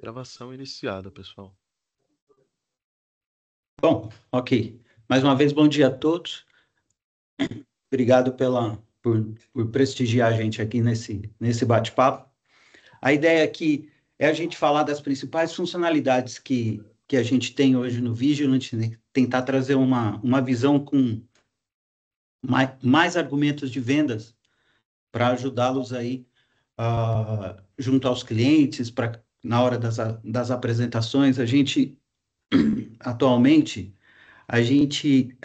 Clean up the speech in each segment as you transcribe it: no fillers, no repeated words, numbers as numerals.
Gravação iniciada, pessoal. Bom, ok. Mais uma vez, bom dia a todos. Obrigado por prestigiar a gente aqui nesse bate-papo. A ideia aqui é a gente falar das principais funcionalidades que a gente tem hoje no Vigilant, né? Tentar trazer uma visão com mais argumentos de vendas para ajudá-los aí junto aos clientes, na hora das apresentações. Atualmente, a gente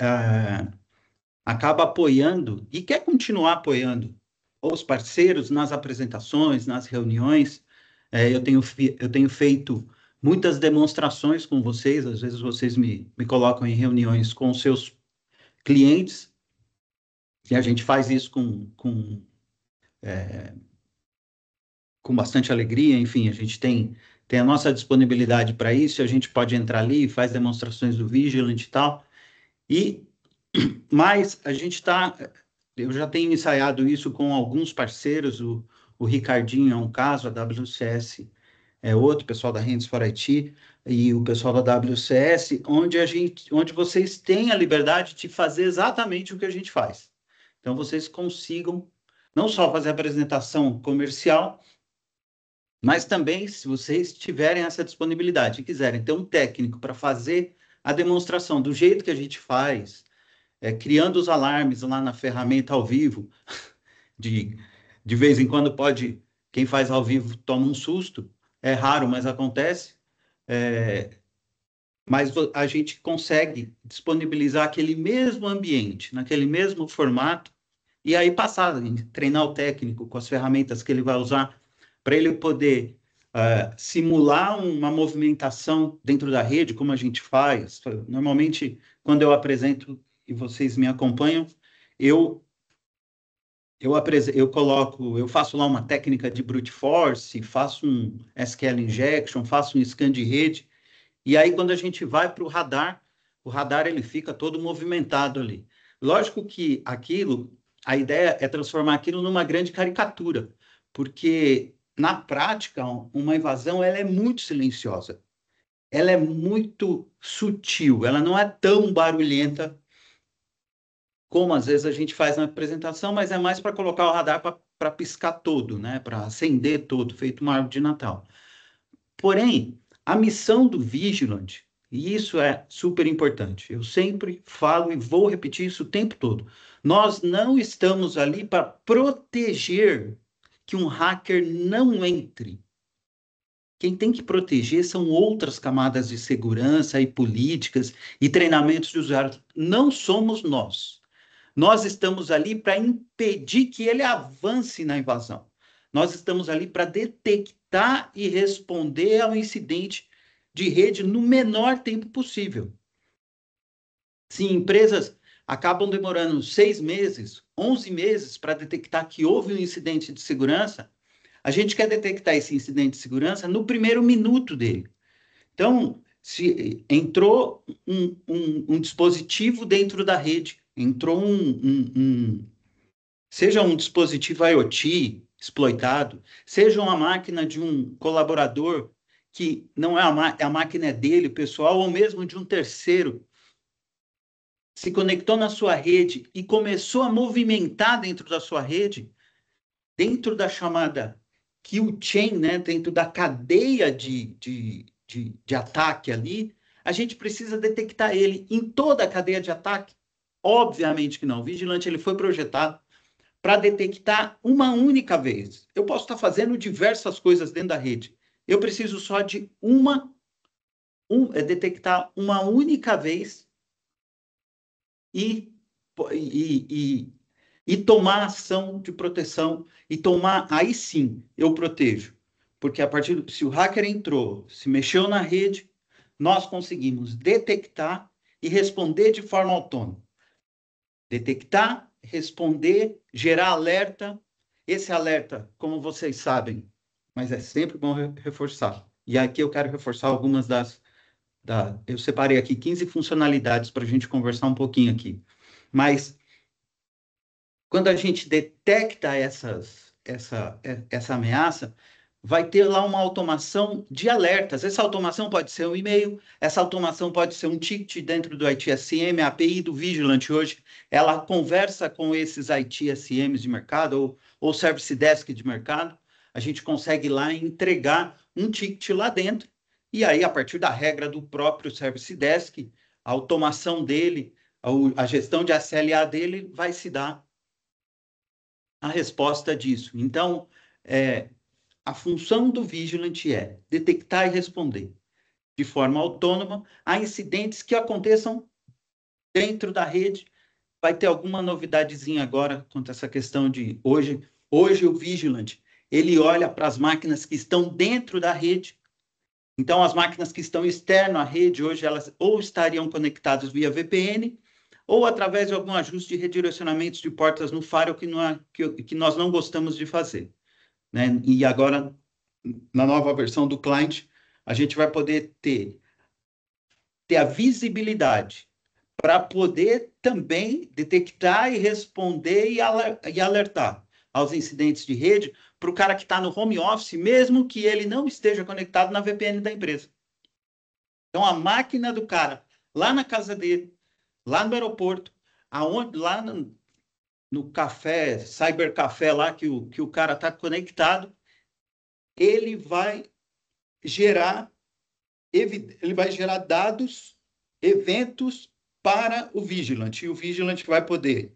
acaba apoiando e quer continuar apoiando os parceiros nas apresentações, nas reuniões. Eu tenho feito muitas demonstrações com vocês, às vezes vocês me colocam em reuniões com seus clientes, e a gente faz isso com bastante alegria. Enfim, a gente tem a nossa disponibilidade para isso, a gente pode entrar ali e faz demonstrações do Vigilant e tal. Mas eu já tenho ensaiado isso com alguns parceiros, o Ricardinho é um caso, a WCS é outro, o pessoal da Hands for IT e o pessoal da WCS, onde vocês têm a liberdade de fazer exatamente o que a gente faz. Então, vocês consigam não só fazer a apresentação comercial, mas também, se vocês tiverem essa disponibilidade e quiserem ter um técnico para fazer a demonstração do jeito que a gente faz, criando os alarmes lá na ferramenta ao vivo, de vez em quando quem faz ao vivo toma um susto, é raro, mas acontece, mas a gente consegue disponibilizar aquele mesmo ambiente, naquele mesmo formato, e aí treinar o técnico com as ferramentas que ele vai usar, para ele poder simular uma movimentação dentro da rede, como a gente faz. Normalmente, quando eu apresento e vocês me acompanham, eu faço lá uma técnica de brute force, faço um SQL injection, faço um scan de rede, e aí quando a gente vai para o radar ele fica todo movimentado ali. Lógico que a ideia é transformar aquilo numa grande caricatura, porque na prática uma invasão ela é muito silenciosa, ela é muito sutil, ela não é tão barulhenta como às vezes a gente faz na apresentação, mas é mais para colocar o radar para piscar todo, né? Para acender todo, feito uma árvore de Natal. Porém, a missão do Vigilant, e isso é super importante, eu sempre falo e vou repetir isso o tempo todo, nós não estamos ali para proteger que um hacker não entre. Quem tem que proteger são outras camadas de segurança e políticas e treinamentos de usuários. Não somos nós. Nós estamos ali para impedir que ele avance na invasão. Nós estamos ali para detectar e responder ao incidente de rede no menor tempo possível. Se empresas acabam demorando 6 meses, 11 meses para detectar que houve um incidente de segurança, a gente quer detectar esse incidente de segurança no primeiro minuto dele. Então, se entrou um dispositivo dentro da rede, entrou seja um dispositivo IoT exploitado, seja uma máquina de um colaborador que não é a máquina é dele, pessoal, ou mesmo de um terceiro, se conectou na sua rede e começou a movimentar dentro da sua rede, dentro da chamada kill chain, né, dentro da cadeia de ataque ali, a gente precisa detectar ele em toda a cadeia de ataque? Obviamente que não. O Vigilante ele foi projetado para detectar uma única vez. Eu posso estar fazendo diversas coisas dentro da rede. Eu preciso só de detectar uma única vez e, e, e tomar ação de proteção aí sim eu protejo, porque se o hacker entrou, se mexeu na rede, nós conseguimos detectar e responder de forma autônoma. Detectar, responder, gerar alerta. Esse alerta, como vocês sabem, mas é sempre bom reforçar. E aqui eu quero reforçar algumas eu separei aqui 15 funcionalidades para a gente conversar um pouquinho aqui. Mas quando a gente detecta essa ameaça, vai ter lá uma automação de alertas. Essa automação pode ser um e-mail, essa automação pode ser um ticket dentro do ITSM, a API do Vigilant hoje, ela conversa com esses ITSMs de mercado ou Service Desk de mercado, a gente consegue lá entregar um ticket lá dentro, e aí, a partir da regra do próprio Service Desk, a automação dele, a gestão de SLA dele vai se dar a resposta disso. Então, a função do Vigilant é detectar e responder de forma autônoma a incidentes que aconteçam dentro da rede. Vai ter alguma novidadezinha agora quanto a essa questão de hoje o Vigilant, ele olha para as máquinas que estão dentro da rede. Então, as máquinas que estão externo à rede, hoje elas ou estariam conectadas via VPN, ou através de algum ajuste de redirecionamentos de portas no firewall que nós não gostamos de fazer, né? E agora, na nova versão do client, a gente vai poder ter a visibilidade para poder também detectar e responder e alertar aos incidentes de rede para o cara que está no home office, mesmo que ele não esteja conectado na VPN da empresa. Então, a máquina do cara, lá na casa dele, lá no aeroporto, lá no café, cybercafé lá que o cara está conectado, ele vai gerar dados, eventos para o Vigilant. E o Vigilant vai poder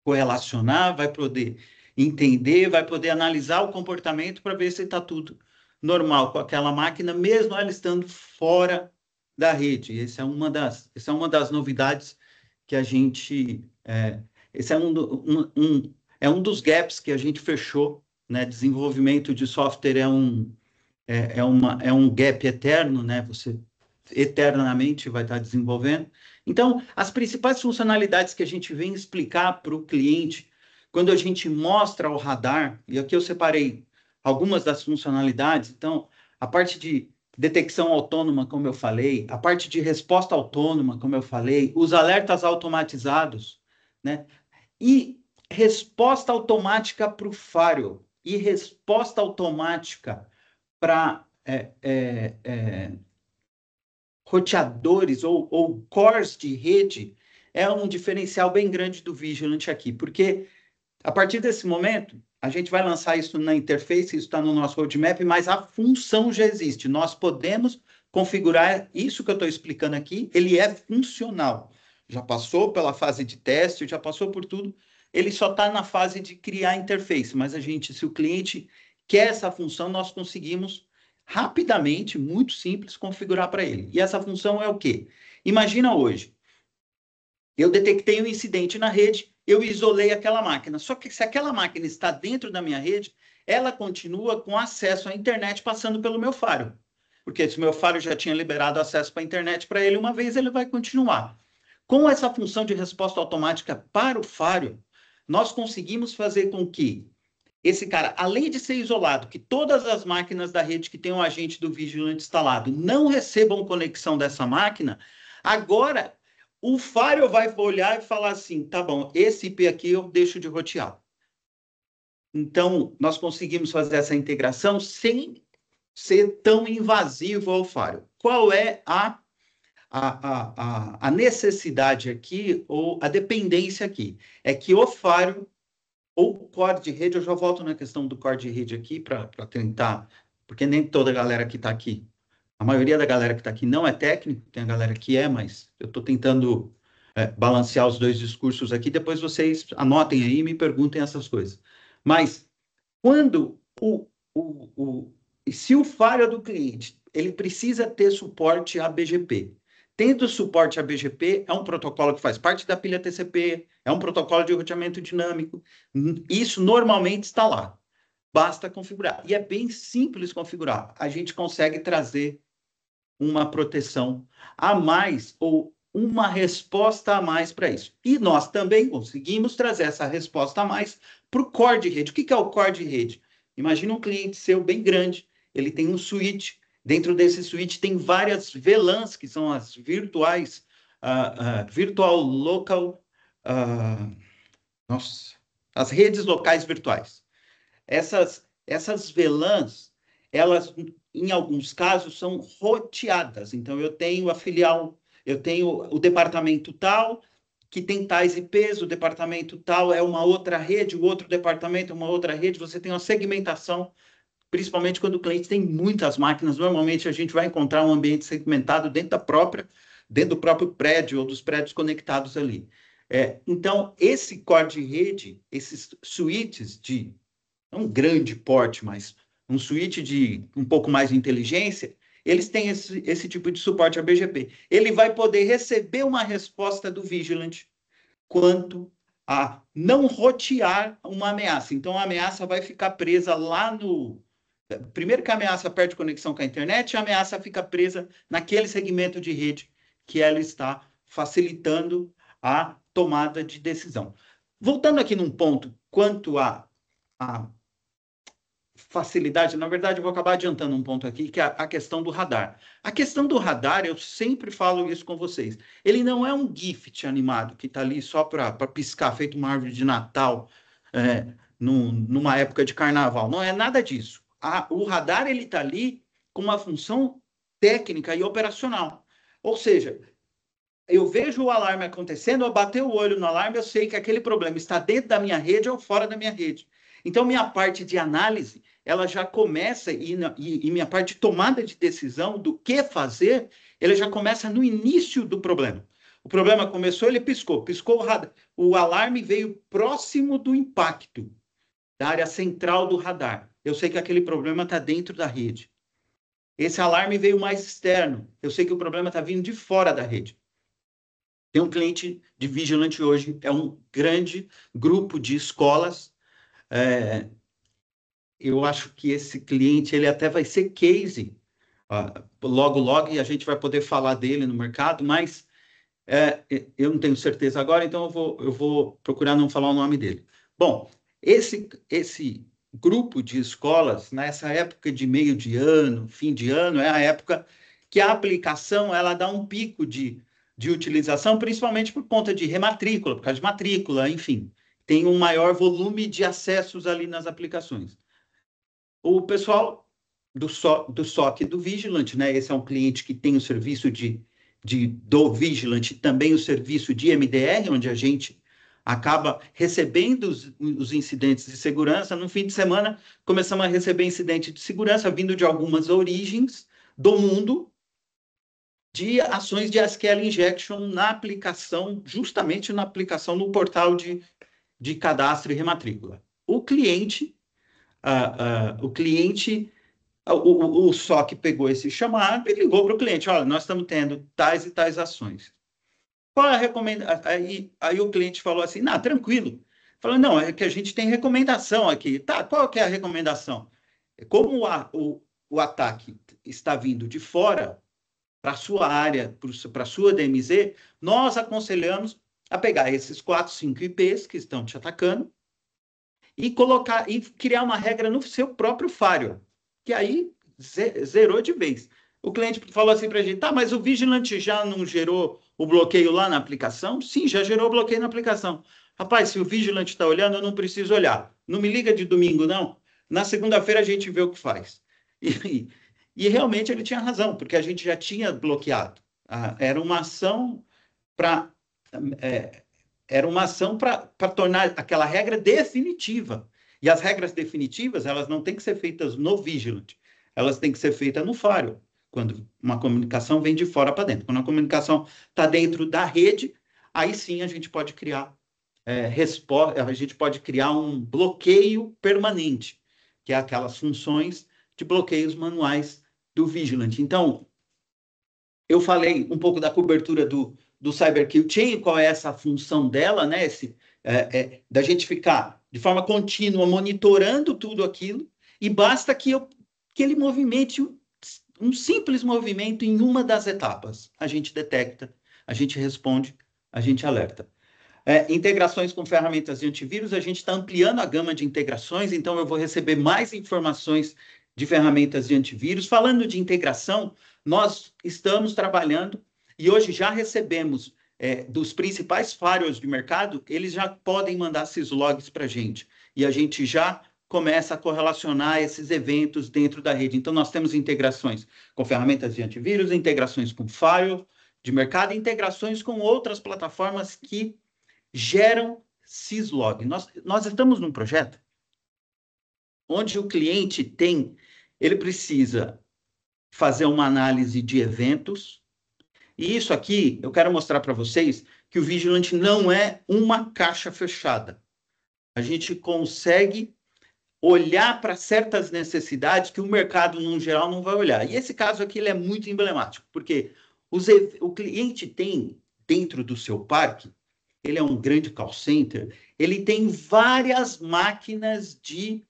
correlacionar, vai poder entender, vai poder analisar o comportamento para ver se está tudo normal com aquela máquina, mesmo ela estando fora da rede. Essa é uma das novidades que a gente... esse é um dos gaps que a gente fechou, né? Desenvolvimento de software é um gap eterno, né? Você eternamente vai estar desenvolvendo. Então, as principais funcionalidades que a gente vem explicar para o cliente, quando a gente mostra o radar, e aqui eu separei algumas das funcionalidades, então, a parte de detecção autônoma, como eu falei, a parte de resposta autônoma, como eu falei, os alertas automatizados, né? E resposta automática para o firewall, e resposta automática para roteadores ou cores de rede é um diferencial bem grande do Vigilant aqui, porque a partir desse momento, a gente vai lançar isso na interface, isso está no nosso roadmap, mas a função já existe. Nós podemos configurar isso que eu estou explicando aqui, ele é funcional. Já passou pela fase de teste, já passou por tudo, ele só está na fase de criar a interface, mas se o cliente quer essa função, nós conseguimos rapidamente, muito simples, configurar para ele. E essa função é o quê? Imagina hoje, eu detectei um incidente na rede, eu isolei aquela máquina. Só que se aquela máquina está dentro da minha rede, ela continua com acesso à internet passando pelo meu firewall. Porque se o meu firewall já tinha liberado acesso para a internet para ele uma vez, ele vai continuar. Com essa função de resposta automática para o firewall, nós conseguimos fazer com que esse cara, além de ser isolado, que todas as máquinas da rede que tem um agente do Vigilant instalado não recebam conexão dessa máquina, agora o firewall vai olhar e falar assim, tá bom, esse IP aqui eu deixo de rotear. Então, nós conseguimos fazer essa integração sem ser tão invasivo ao firewall. Qual é a necessidade aqui, ou a dependência aqui? É que o firewall ou core de rede, eu já volto na questão do core de rede aqui para tentar, porque nem toda a galera que está aqui, a maioria da galera que está aqui não é técnico, tem a galera que é, mas eu estou tentando balancear os dois discursos aqui, depois vocês anotem aí e me perguntem essas coisas. Mas quando se o firewall do cliente, ele precisa ter suporte a BGP. Tendo suporte a BGP, é um protocolo que faz parte da pilha TCP, é um protocolo de roteamento dinâmico. Isso normalmente está lá. Basta configurar. E é bem simples configurar. A gente consegue trazer uma proteção a mais ou uma resposta a mais para isso. E nós também conseguimos trazer essa resposta a mais para o core de rede. O que é o core de rede? Imagina um cliente seu bem grande, ele tem um switch, dentro desse switch tem várias VLANs, que são as virtuais, virtual local, nossa, as redes locais virtuais. essas VLANs, elas, em alguns casos, são roteadas. Então, eu tenho a filial, eu tenho o departamento tal, que tem tais IPs, o departamento tal é uma outra rede, o outro departamento é uma outra rede, você tem uma segmentação, principalmente quando o cliente tem muitas máquinas. Normalmente, a gente vai encontrar um ambiente segmentado dentro do próprio prédio ou dos prédios conectados ali. Então, esse core de rede, esses switches de não um grande porte, mas um switch de um pouco mais de inteligência, eles têm esse tipo de suporte a BGP. Ele vai poder receber uma resposta do Vigilant quanto a não rotear uma ameaça. Então, a ameaça vai ficar presa lá no... Primeiro que a ameaça perde conexão com a internet, a ameaça fica presa naquele segmento de rede que ela está facilitando a tomada de decisão. Voltando aqui num ponto, quanto a facilidade, na verdade, eu vou acabar adiantando um ponto aqui, que é a questão do radar. A questão do radar, eu sempre falo isso com vocês, ele não é um gift animado que está ali só para piscar, feito uma árvore de Natal, numa época de carnaval. Não é nada disso. O radar ele está ali com uma função técnica e operacional. Ou seja, eu vejo o alarme acontecendo, eu bater o olho no alarme, eu sei que aquele problema está dentro da minha rede ou fora da minha rede. Então, minha parte de análise, ela já começa, e minha parte de tomada de decisão do que fazer, ela já começa no início do problema. O problema começou, ele piscou o alarme veio próximo do impacto, da área central do radar. Eu sei que aquele problema está dentro da rede. Esse alarme veio mais externo. Eu sei que o problema está vindo de fora da rede. Tem um cliente de Vigilante hoje, é um grande grupo de escolas. Eu acho que esse cliente ele até vai ser case logo, logo, e a gente vai poder falar dele no mercado, mas eu não tenho certeza agora, então eu vou procurar não falar o nome dele. Bom, esse grupo de escolas, nessa época de meio de ano, fim de ano, é a época que a aplicação ela dá um pico de utilização, principalmente por conta de rematrícula, por causa de matrícula, enfim. Tem um maior volume de acessos ali nas aplicações. O pessoal do SOC do Vigilant, né? Esse é um cliente que tem o serviço do Vigilant, também o serviço de MDR, onde a gente acaba recebendo os incidentes de segurança. No fim de semana, começamos a receber incidente de segurança vindo de algumas origens do mundo de ações de SQL injection na aplicação, justamente na aplicação no portal de cadastro e rematrícula. O cliente, o SOC pegou esse chamado e ligou para o cliente, olha, nós estamos tendo tais e tais ações. Qual é a recomendação? Aí o cliente falou assim, não, tranquilo. Falou, não, é que a gente tem recomendação aqui. Tá, qual que é a recomendação? Como o ataque está vindo de fora, para a sua área, para a sua DMZ, nós aconselhamos a pegar esses 4, 5 IPs que estão te atacando e colocar e criar uma regra no seu próprio firewall, que aí zerou de vez. O cliente falou assim para a gente, tá, mas o Vigilante já não gerou o bloqueio lá na aplicação? Sim, já gerou o bloqueio na aplicação. Rapaz, se o Vigilante está olhando, eu não preciso olhar. Não me liga de domingo, não. Na segunda-feira a gente vê o que faz. E realmente ele tinha razão, porque a gente já tinha bloqueado. Era uma ação para tornar aquela regra definitiva. E as regras definitivas, elas não têm que ser feitas no Vigilant, elas têm que ser feitas no firewall, quando uma comunicação vem de fora para dentro. Quando a comunicação está dentro da rede, aí sim a gente pode criar a gente pode criar um bloqueio permanente, que é aquelas funções de bloqueios manuais do Vigilant. Então, eu falei um pouco da cobertura do Cyber Chain, qual é essa função dela, né? Da gente ficar de forma contínua monitorando tudo aquilo, e basta que ele movimente um simples movimento em uma das etapas. A gente detecta, a gente responde, a gente alerta. Integrações com ferramentas de antivírus, a gente está ampliando a gama de integrações, então eu vou receber mais informações de ferramentas de antivírus. Falando de integração, nós estamos trabalhando e hoje já recebemos dos principais firewalls de mercado, eles já podem mandar esses logs para a gente. E a gente já começa a correlacionar esses eventos dentro da rede. Então, nós temos integrações com ferramentas de antivírus, integrações com firewall de mercado, integrações com outras plataformas que geram syslog. Nós estamos num projeto onde o cliente ele precisa fazer uma análise de eventos, e isso aqui, eu quero mostrar para vocês que o Vigilant não é uma caixa fechada. A gente consegue olhar para certas necessidades que o mercado, no geral, não vai olhar. E esse caso aqui ele é muito emblemático, porque o cliente tem, dentro do seu parque, ele é um grande call center, ele tem várias máquinas que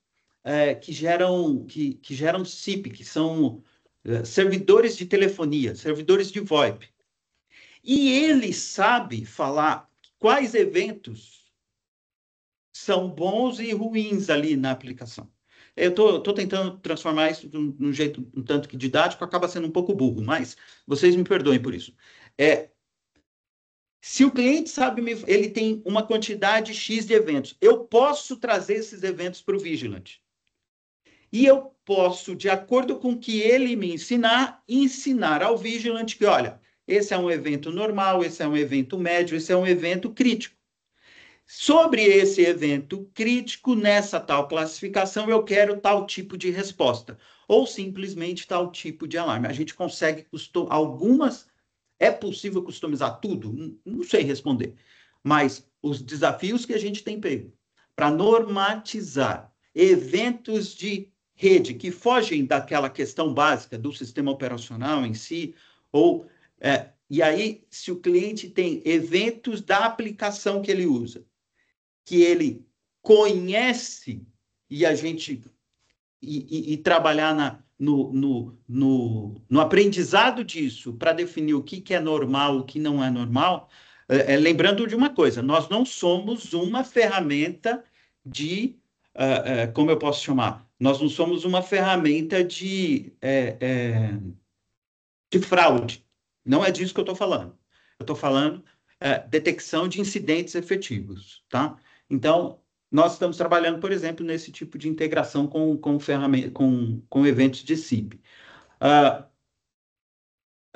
geram SIP, que são servidores de telefonia, servidores de VoIP. E ele sabe falar quais eventos são bons e ruins ali na aplicação. Eu estou tentando transformar isso de um jeito um tanto que didático, acaba sendo um pouco burro, mas vocês me perdoem por isso. Se o cliente sabe, ele tem uma quantidade X de eventos, eu posso trazer esses eventos para o Vigilant. E eu posso, de acordo com o que ele me ensinar ao Vigilant que, olha, esse é um evento normal, esse é um evento médio, esse é um evento crítico. Sobre esse evento crítico, nessa tal classificação, eu quero tal tipo de resposta, ou simplesmente tal tipo de alarme. A gente consegue é possível customizar tudo? Não sei responder, mas os desafios que a gente tem pego para normatizar eventos de rede que fogem daquela questão básica do sistema operacional em si, e aí, se o cliente tem eventos da aplicação que ele usa, que ele conhece, e trabalhar no aprendizado disso para definir o que é normal, o que não é normal, lembrando de uma coisa, nós não somos uma ferramenta como eu posso chamar? Nós não somos uma ferramenta de fraude. Não é disso que eu estou falando. Eu estou falando detecção de incidentes efetivos, tá? Então, nós estamos trabalhando, por exemplo, nesse tipo de integração com eventos de SIP.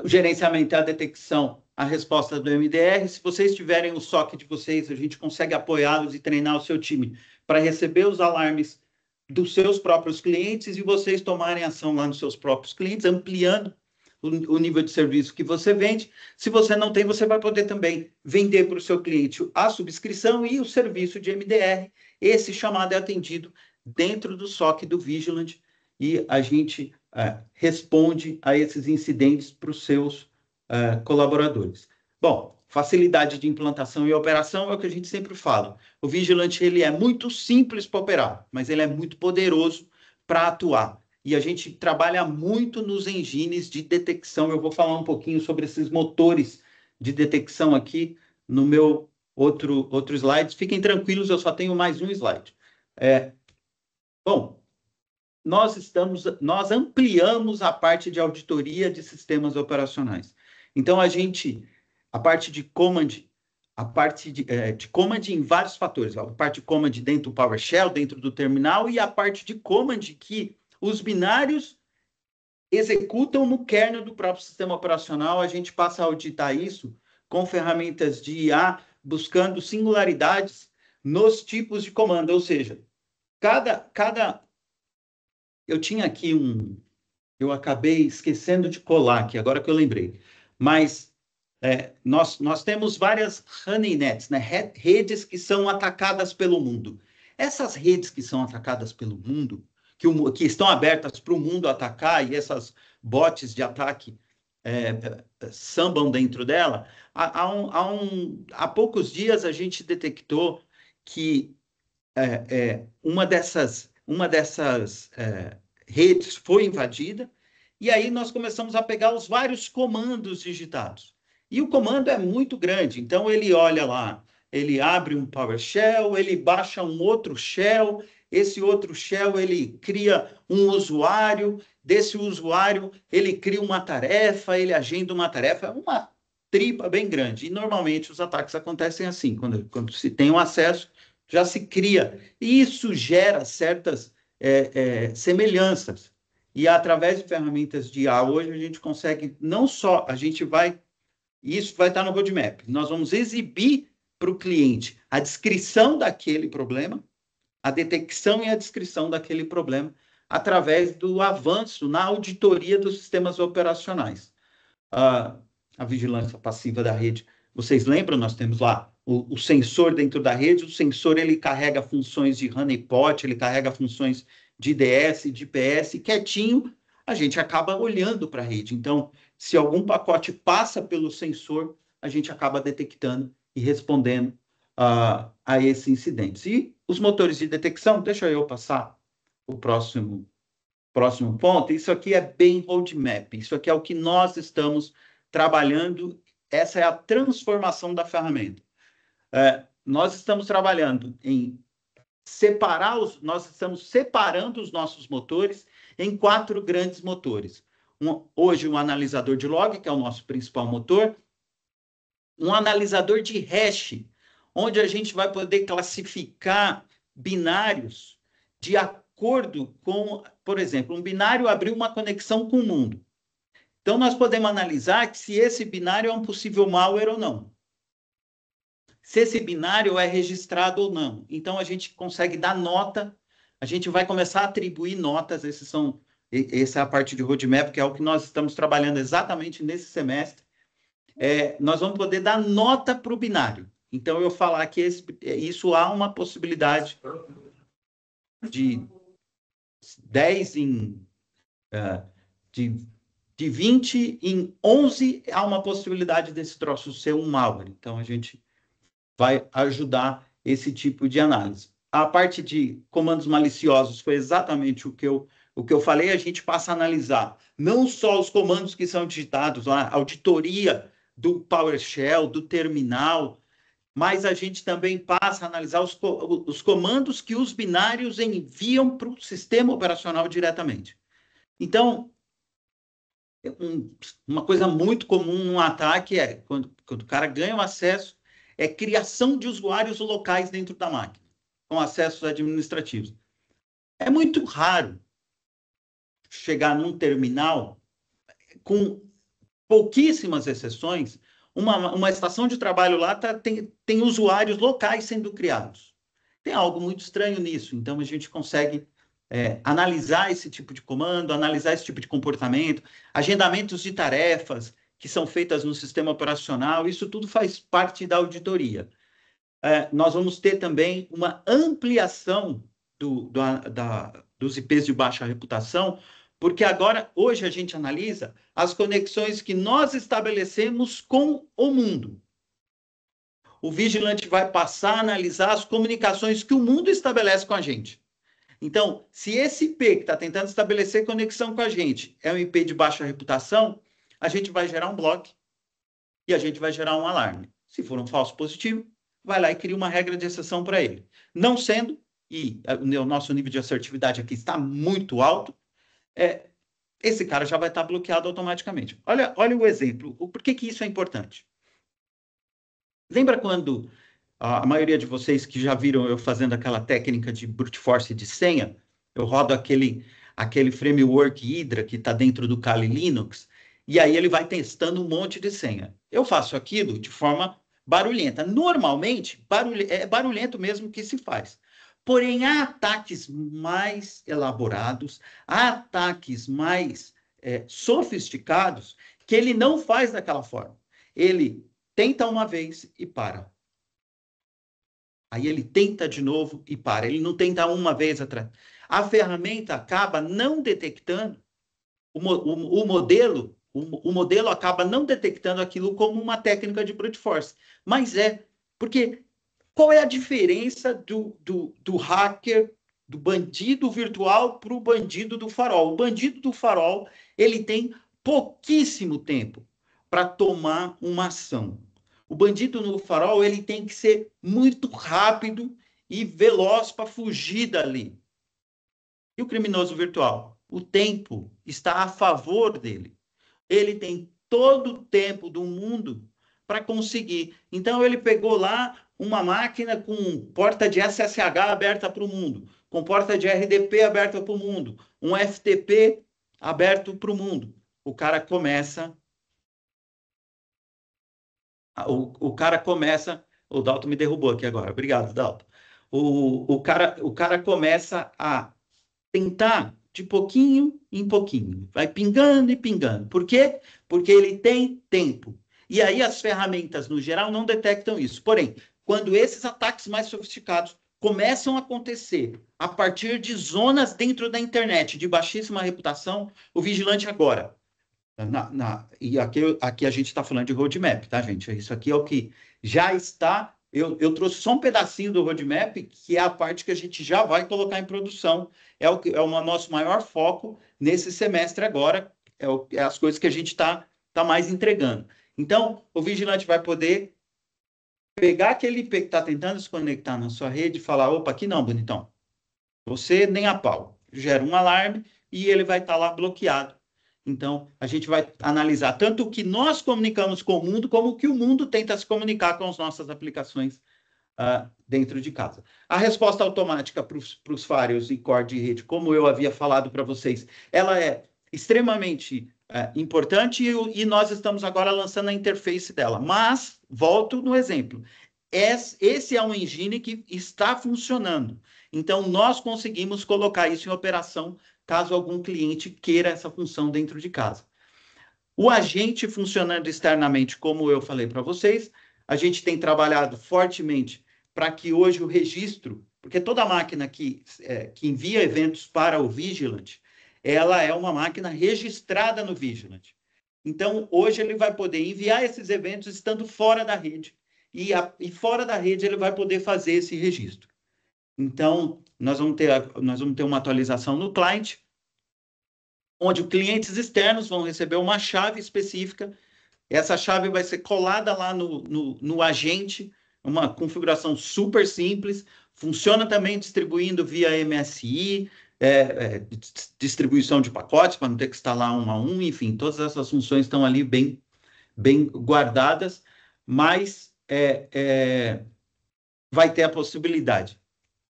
O gerenciamento e a detecção, a resposta do MDR. Se vocês tiverem o SOC de vocês, a gente consegue apoiá-los e treinar o seu time para receber os alarmes dos seus próprios clientes e vocês tomarem ação lá nos seus próprios clientes, ampliando o nível de serviço que você vende. Se você não tem, você vai poder também vender para o seu cliente a subscrição e o serviço de MDR. Esse chamado é atendido dentro do SOC do Vigilant e a gente responde a esses incidentes para os seus colaboradores. Bom, facilidade de implantação e operação é o que a gente sempre fala. O Vigilant ele é muito simples para operar, mas ele é muito poderoso para atuar. E a gente trabalha muito nos engines de detecção. Eu vou falar um pouquinho sobre esses motores de detecção aqui no meu outro slide. Fiquem tranquilos, eu só tenho mais um slide. Bom, nós ampliamos a parte de auditoria de sistemas operacionais. Então, a parte de command, de command em vários fatores. A parte de command dentro do PowerShell, dentro do terminal, e a parte de command que os binários executam no kernel do próprio sistema operacional. A gente passa a auditar isso com ferramentas de IA, buscando singularidades nos tipos de comando. Ou seja, eu tinha aqui eu acabei esquecendo de colar aqui, agora que eu lembrei. Mas nós temos várias honeyNets, né? Redes que são atacadas pelo mundo. Essas redes que são atacadas pelo mundo, que estão abertas para o mundo atacar, e essas bots de ataque sambam dentro dela, há poucos dias a gente detectou que uma dessas redes foi invadida, e aí nós começamos a pegar os vários comandos digitados. E o comando é muito grande, então ele olha lá, ele abre um PowerShell, ele baixa um outro shell, esse outro shell ele cria um usuário, desse usuário ele cria uma tarefa, ele agenda uma tarefa, é uma tripa bem grande. E normalmente os ataques acontecem assim, quando se tem um acesso, já se cria. E isso gera certas semelhanças. E através de ferramentas de IA, hoje a gente consegue, não só, isso vai estar no roadmap, nós vamos exibir para o cliente a descrição daquele problema, a detecção e a descrição daquele problema, através do avanço na auditoria dos sistemas operacionais. A vigilância passiva da rede, vocês lembram? Nós temos lá o sensor dentro da rede, o sensor ele carrega funções de honeypot, ele carrega funções de IDS, de IPS, quietinho, a gente acaba olhando para a rede. Então, se algum pacote passa pelo sensor, a gente acaba detectando e respondendo a esses incidentes. E os motores de detecção, deixa eu passar o próximo ponto. Isso aqui é bem roadmap, isso aqui é o que nós estamos trabalhando, essa é a transformação da ferramenta. Nós estamos trabalhando em nós estamos separando os nossos motores em 4 grandes motores. Hoje, um analisador de log, que é o nosso principal motor, um analisador de hash, onde a gente vai poder classificar binários de acordo com, por exemplo, um binário abriu uma conexão com o mundo. Então, nós podemos analisar se esse binário é um possível malware ou não. Se esse binário é registrado ou não. Então, a gente consegue dar nota, a gente vai começar a atribuir notas, essa é a parte de roadmap, que é o que nós estamos trabalhando exatamente nesse semestre. Nós vamos poder dar nota para o binário. Então, eu falar que isso há uma possibilidade de 10 em... de 20 em 11, há uma possibilidade desse troço ser um malware. Então, a gente vai ajudar esse tipo de análise. A parte de comandos maliciosos foi exatamente o que eu falei, a gente passa a analisar não só os comandos que são digitados, a auditoria do PowerShell, do terminal, mas a gente também passa a analisar os comandos que os binários enviam para o sistema operacional diretamente. Então, uma coisa muito comum num ataque quando o cara ganha um acesso, criação de usuários locais dentro da máquina, com acessos administrativos. É muito raro chegar num terminal, com pouquíssimas exceções, uma estação de trabalho lá tem usuários locais sendo criados. Tem algo muito estranho nisso, então a gente consegue analisar esse tipo de comando, analisar esse tipo de comportamento, agendamentos de tarefas que são feitas no sistema operacional, isso tudo faz parte da auditoria. Nós vamos ter também uma ampliação dos IPs de baixa reputação, porque agora, hoje, a gente analisa as conexões que nós estabelecemos com o mundo. O vigilante vai passar a analisar as comunicações que o mundo estabelece com a gente. Então, se esse IP que está tentando estabelecer conexão com a gente é um IP de baixa reputação, a gente vai gerar um bloco e a gente vai gerar um alarme. Se for um falso positivo, vai lá e cria uma regra de exceção para ele. Não sendo, e o nosso nível de assertividade aqui está muito alto, esse cara já vai estar bloqueado automaticamente. Olha o exemplo. Por que isso é importante? Lembra quando a maioria de vocês que já viram eu fazendo aquela técnica de brute force de senha, eu rodo aquele framework Hydra que está dentro do Kali Linux, e aí ele vai testando um monte de senha. Eu faço aquilo de forma barulhenta. Normalmente, é barulhento mesmo que se faz. Porém, há ataques mais elaborados, há ataques mais sofisticados, que ele não faz daquela forma. Ele tenta uma vez e para. Aí ele tenta de novo e para. Ele não tenta uma vez atrás. A ferramenta acaba não detectando, o modelo acaba não detectando aquilo como uma técnica de brute force. Mas porque qual é a diferença do hacker, do bandido virtual para o bandido do farol? O bandido do farol, ele tem pouquíssimo tempo para tomar uma ação. O bandido no farol, ele tem que ser muito rápido e veloz para fugir dali. E o criminoso virtual? O tempo está a favor dele. Ele tem todo o tempo do mundo para conseguir. Então, ele pegou lá uma máquina com porta de SSH aberta para o mundo, com porta de RDP aberta para o mundo, um FTP aberto para o mundo. O cara começa. O cara começa. O Dalton me derrubou aqui agora. Obrigado, Dalton. O cara começa a tentar de pouquinho em pouquinho. Vai pingando e pingando. Por quê? Porque ele tem tempo. E aí as ferramentas, no geral, não detectam isso. Porém, quando esses ataques mais sofisticados começam a acontecer a partir de zonas dentro da internet de baixíssima reputação, o vigilante agora. E aqui a gente está falando de roadmap, tá, gente? Isso aqui é o que já está. Eu trouxe só um pedacinho do roadmap, que é a parte que a gente já vai colocar em produção. É o nosso maior foco nesse semestre agora, é as coisas que a gente está mais entregando. Então, o vigilante vai poder pegar aquele IP que está tentando se conectar na sua rede e falar: opa, aqui não, bonitão. Você nem a pau. Gera um alarme e ele vai estar lá bloqueado. Então, a gente vai analisar tanto o que nós comunicamos com o mundo, como o que o mundo tenta se comunicar com as nossas aplicações dentro de casa. A resposta automática para os firewalls e core de rede, como eu havia falado para vocês, ela é extremamente importante e nós estamos agora lançando a interface dela. Mas, volto no exemplo, esse é um engine que está funcionando. Então, nós conseguimos colocar isso em operação caso algum cliente queira essa função dentro de casa. O agente funcionando externamente, como eu falei para vocês, a gente tem trabalhado fortemente para que hoje o registro, porque toda máquina que envia eventos para o Vigilant, ela é uma máquina registrada no Vigilant. Então, hoje ele vai poder enviar esses eventos estando fora da rede. E fora da rede ele vai poder fazer esse registro. Então, nós vamos ter uma atualização no client, onde clientes externos vão receber uma chave específica. Essa chave vai ser colada lá no agente, uma configuração super simples. Funciona também distribuindo via MSI, distribuição de pacotes, para não ter que instalar um a um. Enfim, todas essas funções estão ali bem guardadas, mas vai ter a possibilidade.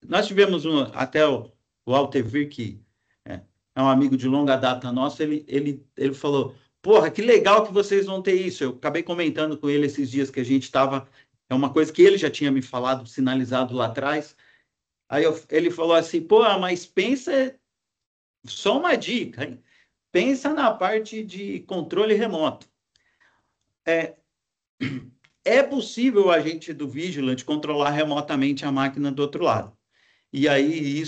Nós tivemos até o Altevir, que é um amigo de longa data nosso, ele falou: porra, que legal que vocês vão ter isso. Eu acabei comentando com ele esses dias que a gente estava. É uma coisa que ele já tinha me falado, sinalizado lá atrás. Aí ele falou assim: pô, mas pensa, só uma dica, hein? Pensa na parte de controle remoto. É possível o agente do Vigilant controlar remotamente a máquina do outro lado. E aí,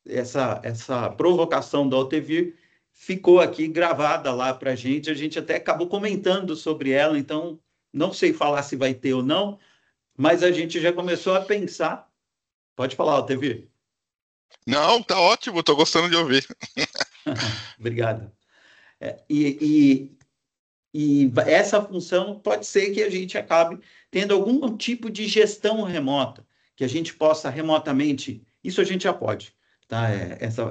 essa provocação do Altevir ficou aqui gravada lá para a gente até acabou comentando sobre ela, então não sei falar se vai ter ou não, mas a gente já começou a pensar. Pode falar, Altevir. Não, tá ótimo, tô gostando de ouvir. Obrigado. E essa função pode ser que a gente acabe tendo algum tipo de gestão remota, que a gente possa remotamente. Isso a gente já pode. Tá?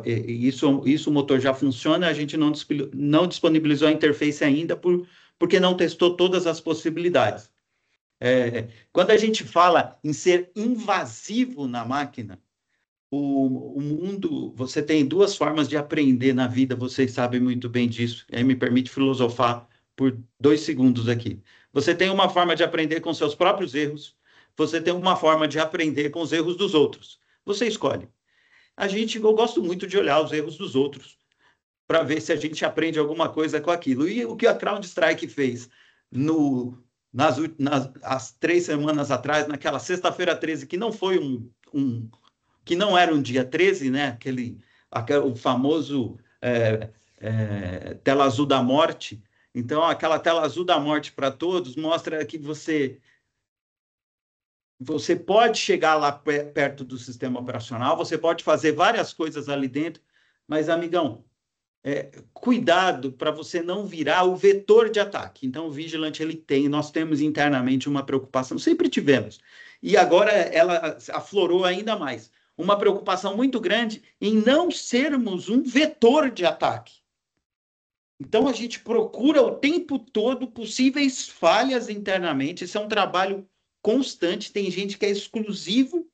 Isso o motor já funciona, a gente não disponibilizou a interface ainda porque não testou todas as possibilidades. Quando a gente fala em ser invasivo na máquina, o mundo, você tem duas formas de aprender na vida, vocês sabem muito bem disso. Aí me permite filosofar por 2 segundos aqui. Você tem uma forma de aprender com seus próprios erros, você tem uma forma de aprender com os erros dos outros. Você escolhe. Eu gosto muito de olhar os erros dos outros para ver se a gente aprende alguma coisa com aquilo. E o que a CrowdStrike fez as 3 semanas atrás, naquela sexta-feira 13, que não foi que não era um dia 13, né? O famoso tela azul da morte. Então, aquela tela azul da morte para todos mostra que você pode chegar lá perto do sistema operacional, você pode fazer várias coisas ali dentro, mas, amigão, cuidado para você não virar o vetor de ataque. Então, o Vigilante, nós temos internamente uma preocupação, sempre tivemos, e agora ela aflorou ainda mais, uma preocupação muito grande em não sermos um vetor de ataque. Então, a gente procura o tempo todo possíveis falhas internamente. Isso é um trabalho constante. Tem gente que é exclusivo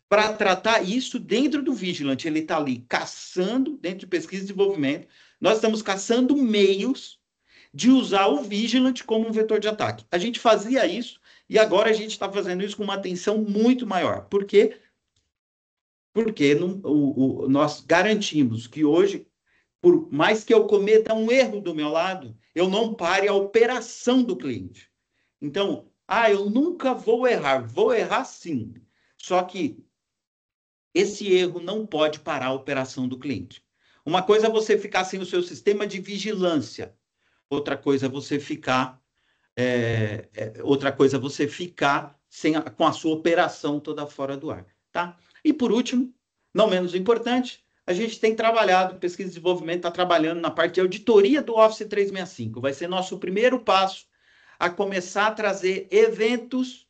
para tratar isso dentro do Vigilant. Ele está ali caçando, dentro de pesquisa e desenvolvimento. Nós estamos caçando meios de usar o Vigilant como um vetor de ataque. A gente fazia isso e agora a gente está fazendo isso com uma atenção muito maior. Por quê? Porque nós garantimos que hoje, por mais que eu cometa um erro do meu lado, eu não pare a operação do cliente. Então, eu nunca vou errar sim. Só que esse erro não pode parar a operação do cliente. Uma coisa é você ficar sem o seu sistema de vigilância, outra coisa é você ficar com a sua operação toda fora do ar, tá? E por último, não menos importante, a gente tem trabalhado, pesquisa e desenvolvimento está trabalhando na parte de auditoria do Office 365. Vai ser nosso primeiro passo a começar a trazer eventos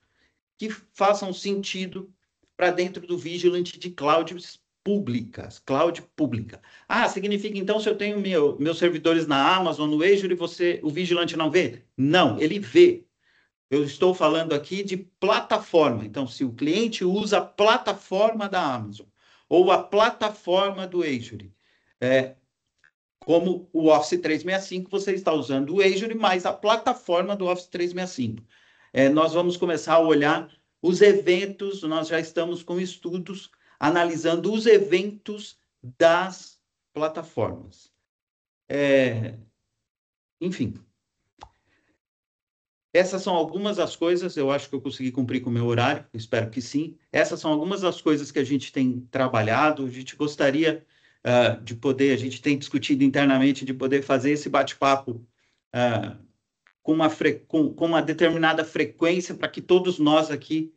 que façam sentido para dentro do Vigilant de clouds públicas, cloud pública. Significa então se eu tenho meus servidores na Amazon, no Azure, e o Vigilant não vê? Não, ele vê. Eu estou falando aqui de plataforma. Então, se o cliente usa a plataforma da Amazon ou a plataforma do Azure, como o Office 365, você está usando o Azure mais a plataforma do Office 365. Nós vamos começar a olhar os eventos, nós já estamos com estudos analisando os eventos das plataformas. Enfim, essas são algumas das coisas, eu acho que eu consegui cumprir com o meu horário, espero que sim. Essas são algumas das coisas que a gente tem trabalhado, a gente gostaria de poder, a gente tem discutido internamente de poder fazer esse bate-papo com uma determinada frequência para que todos nós aqui,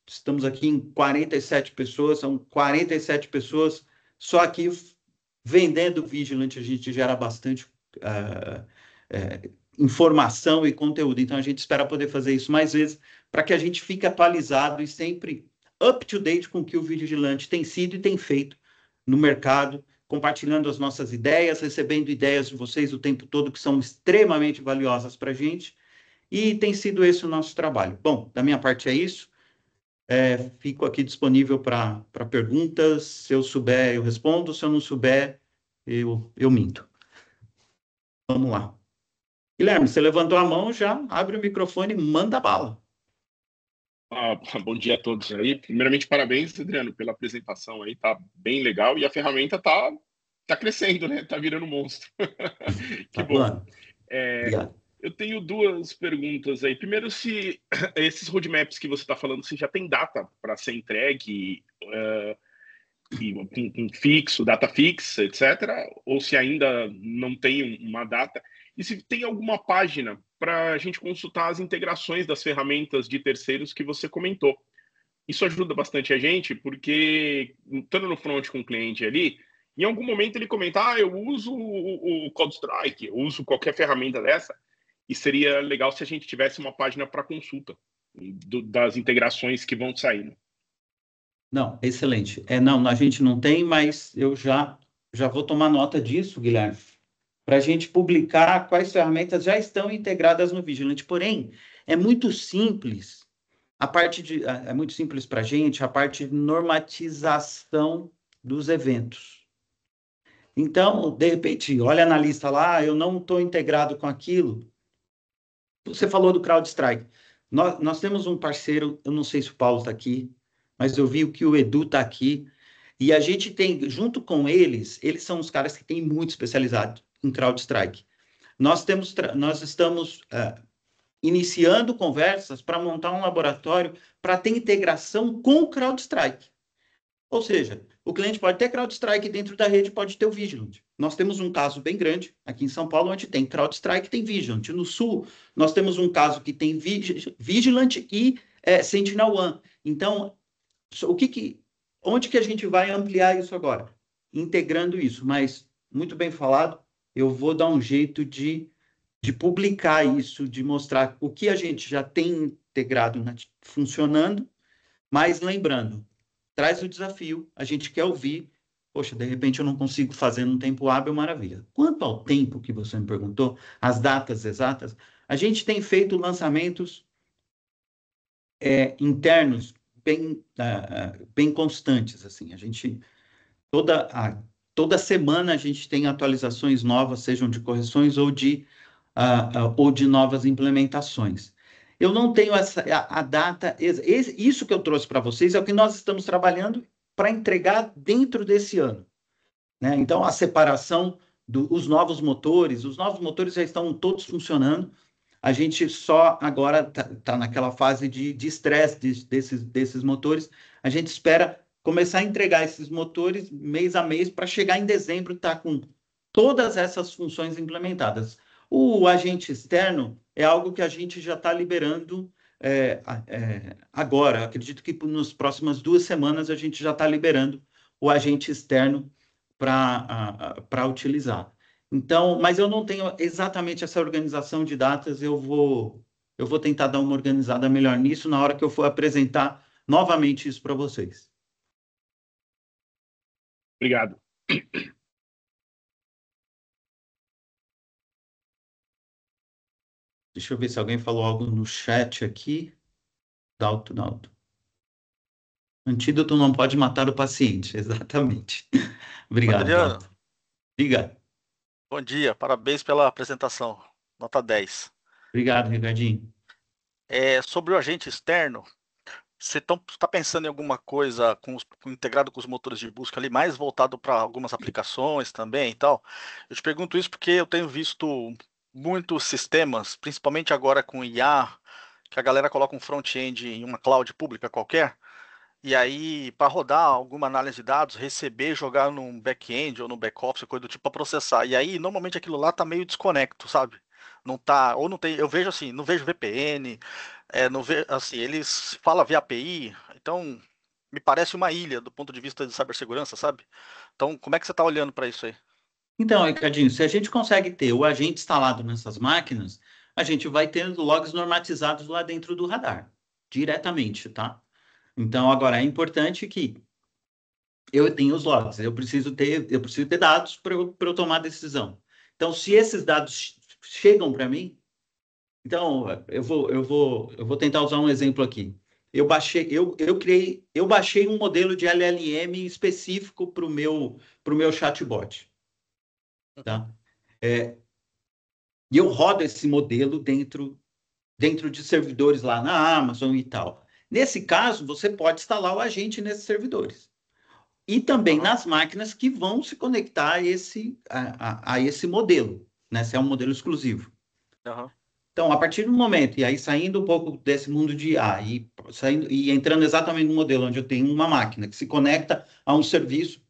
estamos aqui em 47 pessoas, são 47 pessoas, só aqui vendendo Vigilant a gente gera bastante informação e conteúdo. Então, a gente espera poder fazer isso mais vezes para que a gente fique atualizado e sempre up to date com o que o Vigilante tem sido e tem feito no mercado, compartilhando as nossas ideias, recebendo ideias de vocês o tempo todo, que são extremamente valiosas para a gente, e tem sido esse o nosso trabalho. Bom, da minha parte é isso. Fico aqui disponível para perguntas. Se eu souber, eu respondo. Se eu não souber, eu minto. Vamos lá. Guilherme, você levantou a mão, já abre o microfone, manda bala. Bom dia a todos aí. Primeiramente, parabéns, Adriano, pela apresentação aí, tá bem legal e a ferramenta tá crescendo, né? Tá virando monstro. Que bom. Eu tenho duas perguntas aí. Primeiro, se esses roadmaps que você está falando, se já tem data para ser entregue, com fixo, data fixa, etc., ou se ainda não tem uma data, e se tem alguma página para a gente consultar as integrações das ferramentas de terceiros que você comentou. Isso ajuda bastante a gente, porque estando no front com o cliente ali, em algum momento ele comenta, eu uso o CloudStrike, eu uso qualquer ferramenta dessa, e seria legal se a gente tivesse uma página para consulta das integrações que vão sair. Não, excelente. Não, a gente não tem, mas eu já vou tomar nota disso, Guilherme, para a gente publicar quais ferramentas já estão integradas no Vigilant. Porém, é muito simples, é muito simples para a gente a parte de normatização dos eventos. Então, de repente, olha na lista lá, eu não estou integrado com aquilo. Você falou do CrowdStrike. Nós temos um parceiro, eu não sei se o Paulo está aqui, mas eu vi que o Edu está aqui, e a gente tem, junto com eles são os caras que têm muito especializado em CrowdStrike. Nós estamos iniciando conversas para montar um laboratório para ter integração com o CrowdStrike. Ou seja, o cliente pode ter CrowdStrike dentro da rede, pode ter o Vigilant. Nós temos um caso bem grande aqui em São Paulo, onde tem CrowdStrike e tem Vigilant. No Sul, nós temos um caso que tem Vigilant e SentinelOne. Então, onde que a gente vai ampliar isso agora? Integrando isso, mas, muito bem falado, eu vou dar um jeito de publicar isso, de mostrar o que a gente já tem integrado funcionando, mas lembrando, traz o desafio, a gente quer ouvir Poxa, de repente eu não consigo fazer num tempo hábil, maravilha. Quanto ao tempo que você me perguntou, as datas exatas, a gente tem feito lançamentos internos bem constantes, assim. A gente toda semana a gente tem atualizações novas, sejam de correções ou de novas implementações. Eu não tenho a data, isso que eu trouxe para vocês é o que nós estamos trabalhando para entregar dentro desse ano, né? Então, a separação dos os novos motores já estão todos funcionando, a gente só agora está naquela fase de estresse desses motores. A gente espera começar a entregar esses motores mês a mês para chegar em dezembro e estar com todas essas funções implementadas. O agente externo é algo que a gente já está liberando agora. Acredito que nas próximas 2 semanas a gente já está liberando o agente externo para utilizar. Então, mas eu não tenho exatamente essa organização de datas, eu vou tentar dar uma organizada melhor nisso na hora que eu for apresentar novamente isso para vocês. Obrigado. Deixa eu ver se alguém falou algo no chat aqui. Dalto. Antídoto não pode matar o paciente, exatamente. Obrigado, Adriano, Dalto. Diga. bom dia, parabéns pela apresentação, nota 10. Obrigado, Ricardinho. Sobre o agente externo, você está pensando em alguma coisa integrado com os motores de busca ali, mais voltado para algumas aplicações também e tal? Eu te pergunto isso porque eu tenho visto muitos sistemas, principalmente agora com IA, que a galera coloca um front-end em uma cloud pública qualquer, e aí, para rodar alguma análise de dados, receber, jogar num back-end ou no back-office, coisa do tipo, para processar. E aí, normalmente aquilo lá tá meio desconecto, sabe? Não tá, ou não tem, eu vejo assim, não vejo VPN, não vejo, assim, eles falam via API, então me parece uma ilha do ponto de vista de cibersegurança, sabe? Então, como é que você tá olhando para isso aí? Então, Ricardinho, se a gente consegue ter o agente instalado nessas máquinas, a gente vai ter logs normatizados lá dentro do radar, diretamente, tá? Então, agora, é importante que eu tenha os logs, eu preciso ter dados para eu tomar decisão. Então, se esses dados chegam para mim, então, eu vou tentar usar um exemplo aqui. Eu baixei um modelo de LLM específico para o meu chatbot, tá? E eu rodo esse modelo dentro de servidores lá na Amazon e tal. Nesse caso, você pode instalar o agente nesses servidores. E também nas máquinas que vão se conectar a esse modelo, né? Se é um modelo exclusivo. Uhum. Então, a partir do momento, e aí saindo um pouco desse mundo de IA e entrando exatamente no modelo onde eu tenho uma máquina que se conecta a um serviço,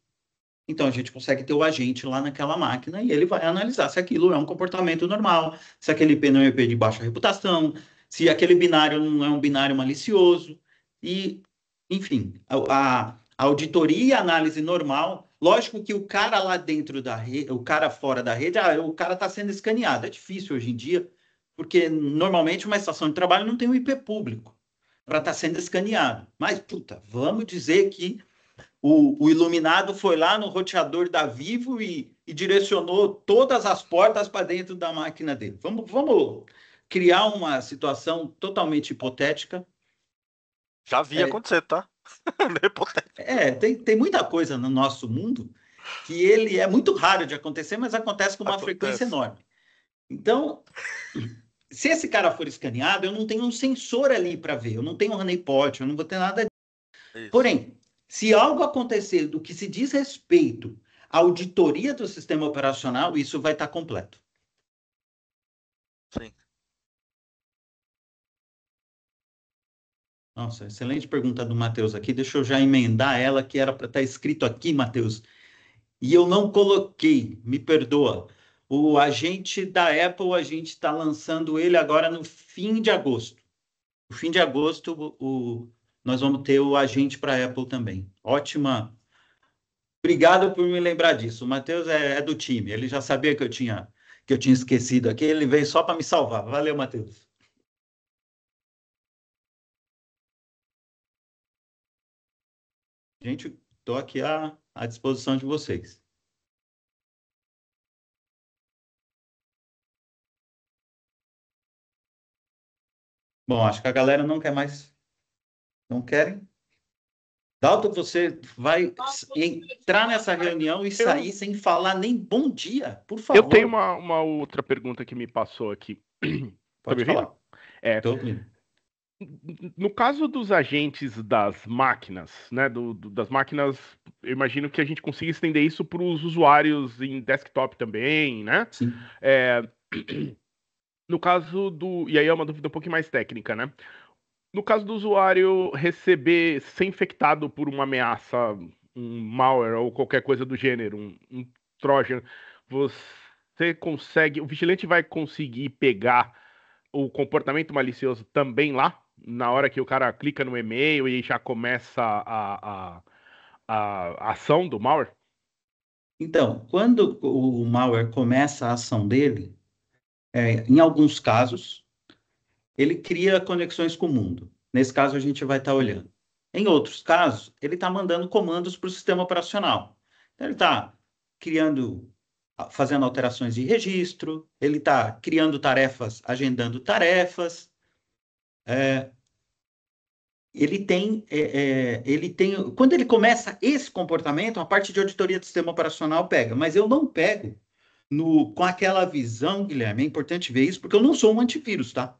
então a gente consegue ter o agente lá naquela máquina e ele vai analisar se aquilo é um comportamento normal, se aquele IP não é um IP de baixa reputação, se aquele binário não é um binário malicioso, e, enfim, a auditoria e análise normal. Lógico que o cara lá dentro da rede, o cara fora da rede, o cara está sendo escaneado. É difícil hoje em dia, porque normalmente uma estação de trabalho não tem um IP público para estar sendo escaneado. Mas, puta, vamos dizer que o iluminado foi lá no roteador da Vivo e direcionou todas as portas para dentro da máquina dele. Vamos criar uma situação totalmente hipotética. Já vi acontecer, tá? Tem muita coisa no nosso mundo que ele é muito raro de acontecer, mas acontece com uma frequência enorme. Então, se esse cara for escaneado, eu não tenho um sensor ali para ver, eu não tenho um honeypot, eu não vou ter nada disso. Porém, se algo acontecer do que se diz respeito à auditoria do sistema operacional, isso vai estar completo. Sim. Nossa, excelente pergunta do Matheus aqui. Deixa eu já emendar ela, que era para estar escrito aqui, Matheus. E eu não coloquei, me perdoa. O agente da Apple, a gente está lançando ele agora no fim de agosto. No fim de agosto, nós vamos ter o agente para a Apple também. Ótima. Obrigado por me lembrar disso. O Matheus é do time. Ele já sabia que eu tinha esquecido aqui. Ele veio só para me salvar. Valeu, Matheus. Gente, estou aqui há à disposição de vocês. Bom, acho que a galera não quer mais. Não querem? Dalton, você vai entrar nessa reunião e sair sem falar nem bom dia, por favor. Eu tenho uma outra pergunta que me passou aqui. Pode falar. Tô ouvindo. No caso dos agentes das máquinas, né? Das máquinas, eu imagino que a gente consiga estender isso para os usuários em desktop também, né? Sim. No caso e aí é uma dúvida um pouquinho mais técnica, né? No caso do usuário receber, ser infectado por uma ameaça, um malware ou qualquer coisa do gênero, um Trojan, o vigilante vai conseguir pegar o comportamento malicioso também lá, na hora que o cara clica no e-mail e já começa a ação do malware? Então, quando o malware começa a ação dele, em alguns casos, ele cria conexões com o mundo. Nesse caso, a gente vai estar olhando. Em outros casos, ele está mandando comandos para o sistema operacional. Então, ele está fazendo alterações de registro, ele está criando tarefas, agendando tarefas. Ele tem, quando ele começa esse comportamento, a parte de auditoria do sistema operacional pega, mas eu não pego com aquela visão, Guilherme, é importante ver isso, porque eu não sou um antivírus, tá?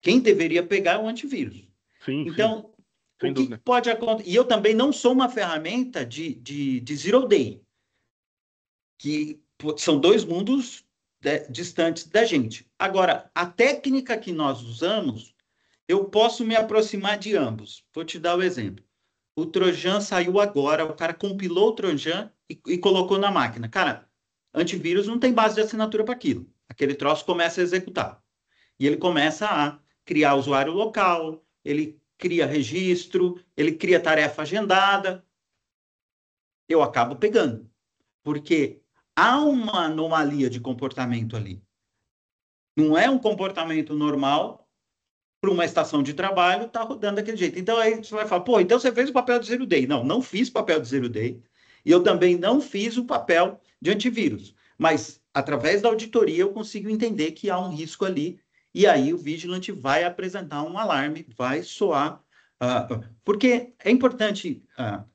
Quem deveria pegar é o antivírus. Sim, então, sem dúvida. Que pode acontecer? E eu também não sou uma ferramenta de Zero Day, que são dois mundos distantes da gente. Agora, a técnica que nós usamos, eu posso me aproximar de ambos. Vou te dar o exemplo. O Trojan saiu agora, o cara compilou o Trojan e colocou na máquina. Cara, antivírus não tem base de assinatura para aquilo. Aquele troço começa a executar. E ele começa a criar usuário local, ele cria registro, ele cria tarefa agendada. Eu acabo pegando. Porque há uma anomalia de comportamento ali. Não é um comportamento normal para uma estação de trabalho, está rodando daquele jeito. Então, aí você vai falar, pô, então você fez o papel de Zero Day. Não, não fiz papel de Zero Day. E eu também não fiz o papel de antivírus. Mas, através da auditoria, eu consigo entender que há um risco ali. E aí o vigilante vai apresentar um alarme, vai soar. Porque é importante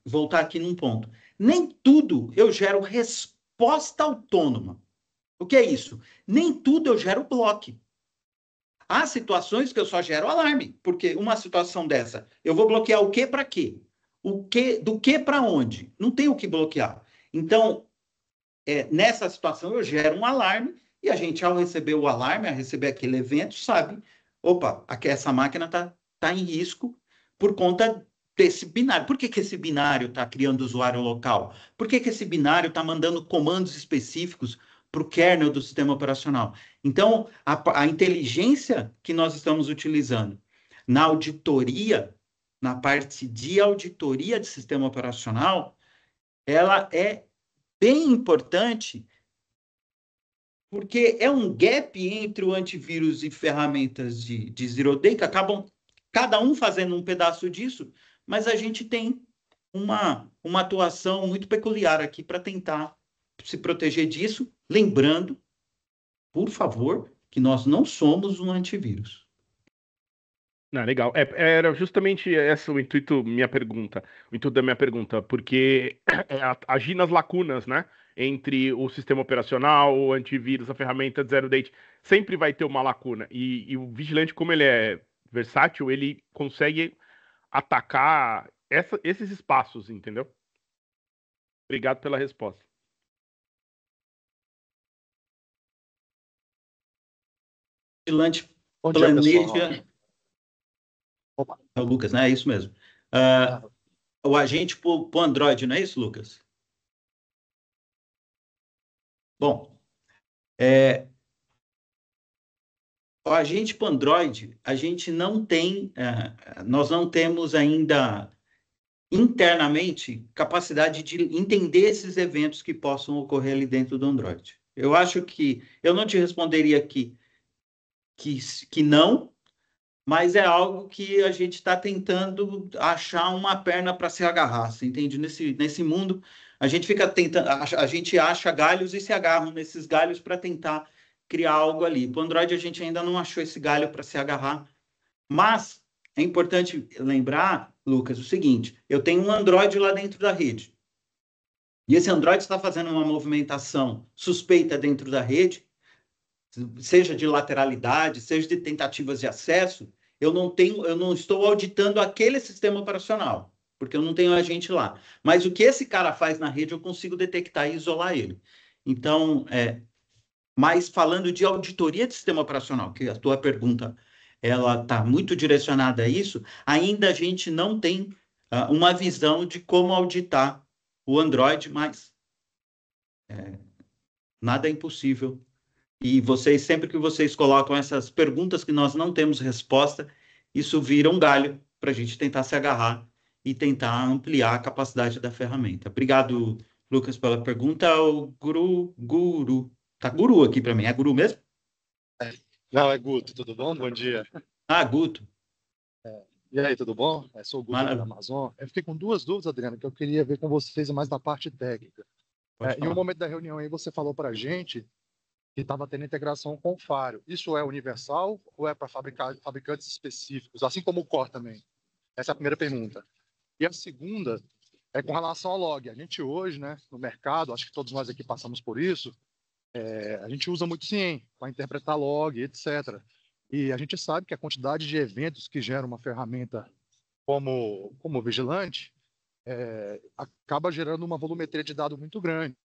voltar aqui num ponto. Nem tudo eu gero resposta autônoma. O que é isso? Nem tudo eu gero bloque. Há situações que eu só gero alarme, porque uma situação dessa, eu vou bloquear o que para quê? Do que para onde? Não tem o que bloquear. Então, nessa situação, eu gero um alarme e a gente, ao receber o alarme, ao receber aquele evento, sabe, opa, essa máquina tá em risco por conta desse binário. Por que esse binário está criando usuário local? Por que esse binário está mandando comandos específicos para o kernel do sistema operacional? Então, a inteligência que nós estamos utilizando na auditoria, na parte de auditoria de sistema operacional, ela é bem importante, porque é um gap entre o antivírus e ferramentas de Zero Day, que acabam cada um fazendo um pedaço disso, mas a gente tem uma atuação muito peculiar aqui para tentar se proteger disso, lembrando, por favor, que nós não somos um antivírus. Legal. Era justamente esse o intuito da minha pergunta, porque agir nas lacunas, né, entre o sistema operacional, o antivírus, a ferramenta de Zero Day, sempre vai ter uma lacuna. E o vigilante, como ele é versátil, ele consegue atacar esses espaços, entendeu? Obrigado pela resposta. O vigilante planeja... É o Lucas, né? É isso mesmo. O agente para o Android, não é isso, Lucas? Bom, o agente para o Android, a gente não tem, nós não temos ainda internamente capacidade de entender esses eventos que possam ocorrer ali dentro do Android. Eu acho que, eu não te responderia aqui que não, mas é algo que a gente está tentando achar uma perna para se agarrar, você entende? Nesse mundo, A gente fica tentando, a gente acha galhos e se agarram nesses galhos para tentar criar algo ali. Para o Android, a gente ainda não achou esse galho para se agarrar. Mas é importante lembrar, Lucas, o seguinte: eu tenho um Android lá dentro da rede. E esse Android está fazendo uma movimentação suspeita dentro da rede, seja de lateralidade, seja de tentativas de acesso. Eu não estou auditando aquele sistema operacional, porque eu não tenho agente lá. Mas o que esse cara faz na rede, eu consigo detectar e isolar ele. Então, mas falando de auditoria de sistema operacional, que a tua pergunta ela está muito direcionada a isso, ainda a gente não tem uma visão de como auditar o Android, mas nada é impossível. E vocês, sempre que vocês colocam essas perguntas que nós não temos resposta, isso vira um galho para a gente tentar se agarrar e tentar ampliar a capacidade da ferramenta. Obrigado, Lucas, pela pergunta. O Guru. Tá Guru aqui para mim. É Guru mesmo? Não, é Guto. Tudo bom? Bom dia. Ah, Guto. E aí, tudo bom? Sou o Guto da Amazon. Eu fiquei com duas dúvidas, Adriano, que eu queria ver com vocês mais da parte técnica. Em um momento da reunião aí, você falou para a gente que estava tendo integração com o Faro. Isso é universal ou é para fabricantes específicos, assim como o Core também? Essa é a primeira pergunta. E a segunda é com relação ao log. A gente hoje, né, no mercado, acho que todos nós aqui passamos por isso, a gente usa muito CIEM para interpretar log, etc. E a gente sabe que a quantidade de eventos que gera uma ferramenta como o Vigilante acaba gerando uma volumetria de dados muito grande.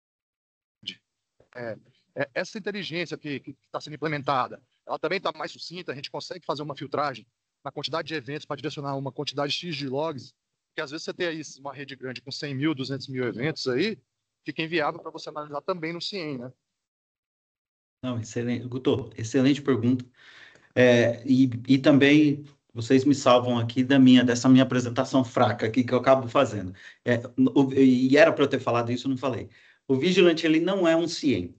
Essa inteligência que está sendo implementada, ela também está mais sucinta, a gente consegue fazer uma filtragem na quantidade de eventos para direcionar uma quantidade X de logs, porque às vezes você tem aí uma rede grande com 100 mil, 200 mil eventos aí, fica inviável para você analisar também no CIEM, né? Não, excelente. Guto, excelente pergunta. E também vocês me salvam aqui dessa minha apresentação fraca aqui que eu acabo fazendo. E era para eu ter falado isso, eu não falei. O Vigilante, ele não é um CIEM.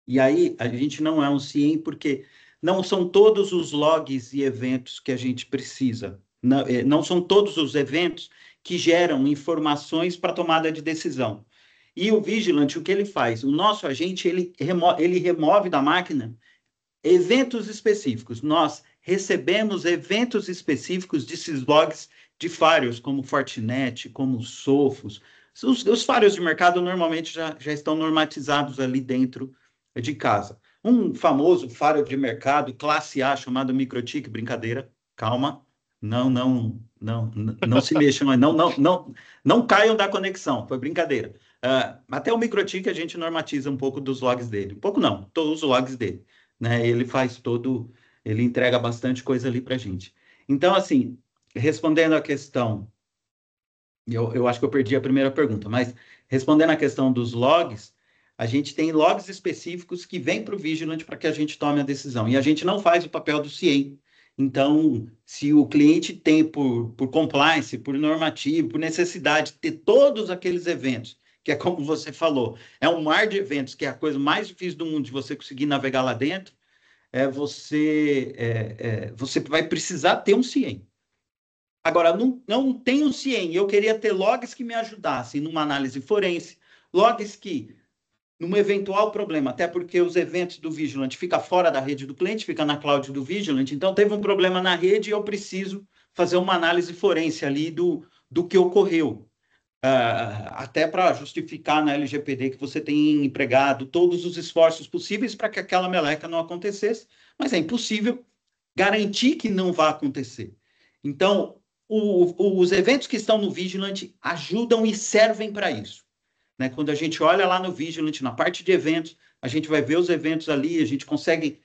E aí, a gente não é um CIEM porque não são todos os logs e eventos que a gente precisa. Não são todos os eventos que geram informações para tomada de decisão. E o Vigilante, o que ele faz? O nosso agente, ele remove da máquina eventos específicos. Nós recebemos eventos específicos desses logs de firewalls, como Fortinet, como Sophos. Os firewalls de mercado normalmente já estão normatizados ali dentro de casa. Um famoso firewall de mercado, classe A, chamado MikroTik, brincadeira, calma, não se mexam, não caiam da conexão, foi brincadeira. Até o MikroTik a gente normatiza um pouco dos logs dele, um pouco não, todos os logs dele, né? Ele entrega bastante coisa ali para a gente. Então, assim, respondendo à questão, eu acho que eu perdi a primeira pergunta, mas respondendo à questão dos logs, a gente tem logs específicos que vêm para o Vigilant para que a gente tome a decisão. E a gente não faz o papel do CIEM. Então, se o cliente tem, por compliance, por normativo, por necessidade de ter todos aqueles eventos, que é como você falou, é um mar de eventos, que é a coisa mais difícil do mundo de você conseguir navegar lá dentro, você vai precisar ter um CIEM. Agora, não tem um CIEM. Eu queria ter logs que me ajudassem numa análise forense, logs que, num eventual problema, até porque os eventos do Vigilant ficam fora da rede do cliente, fica na cloud do Vigilant, então teve um problema na rede e eu preciso fazer uma análise forense ali do que ocorreu. Até para justificar na LGPD que você tem empregado todos os esforços possíveis para que aquela meleca não acontecesse, mas é impossível garantir que não vai acontecer. Então, os eventos que estão no Vigilant ajudam e servem para isso. Né? Quando a gente olha lá no Vigilant, na parte de eventos, a gente vai ver os eventos ali, a gente consegue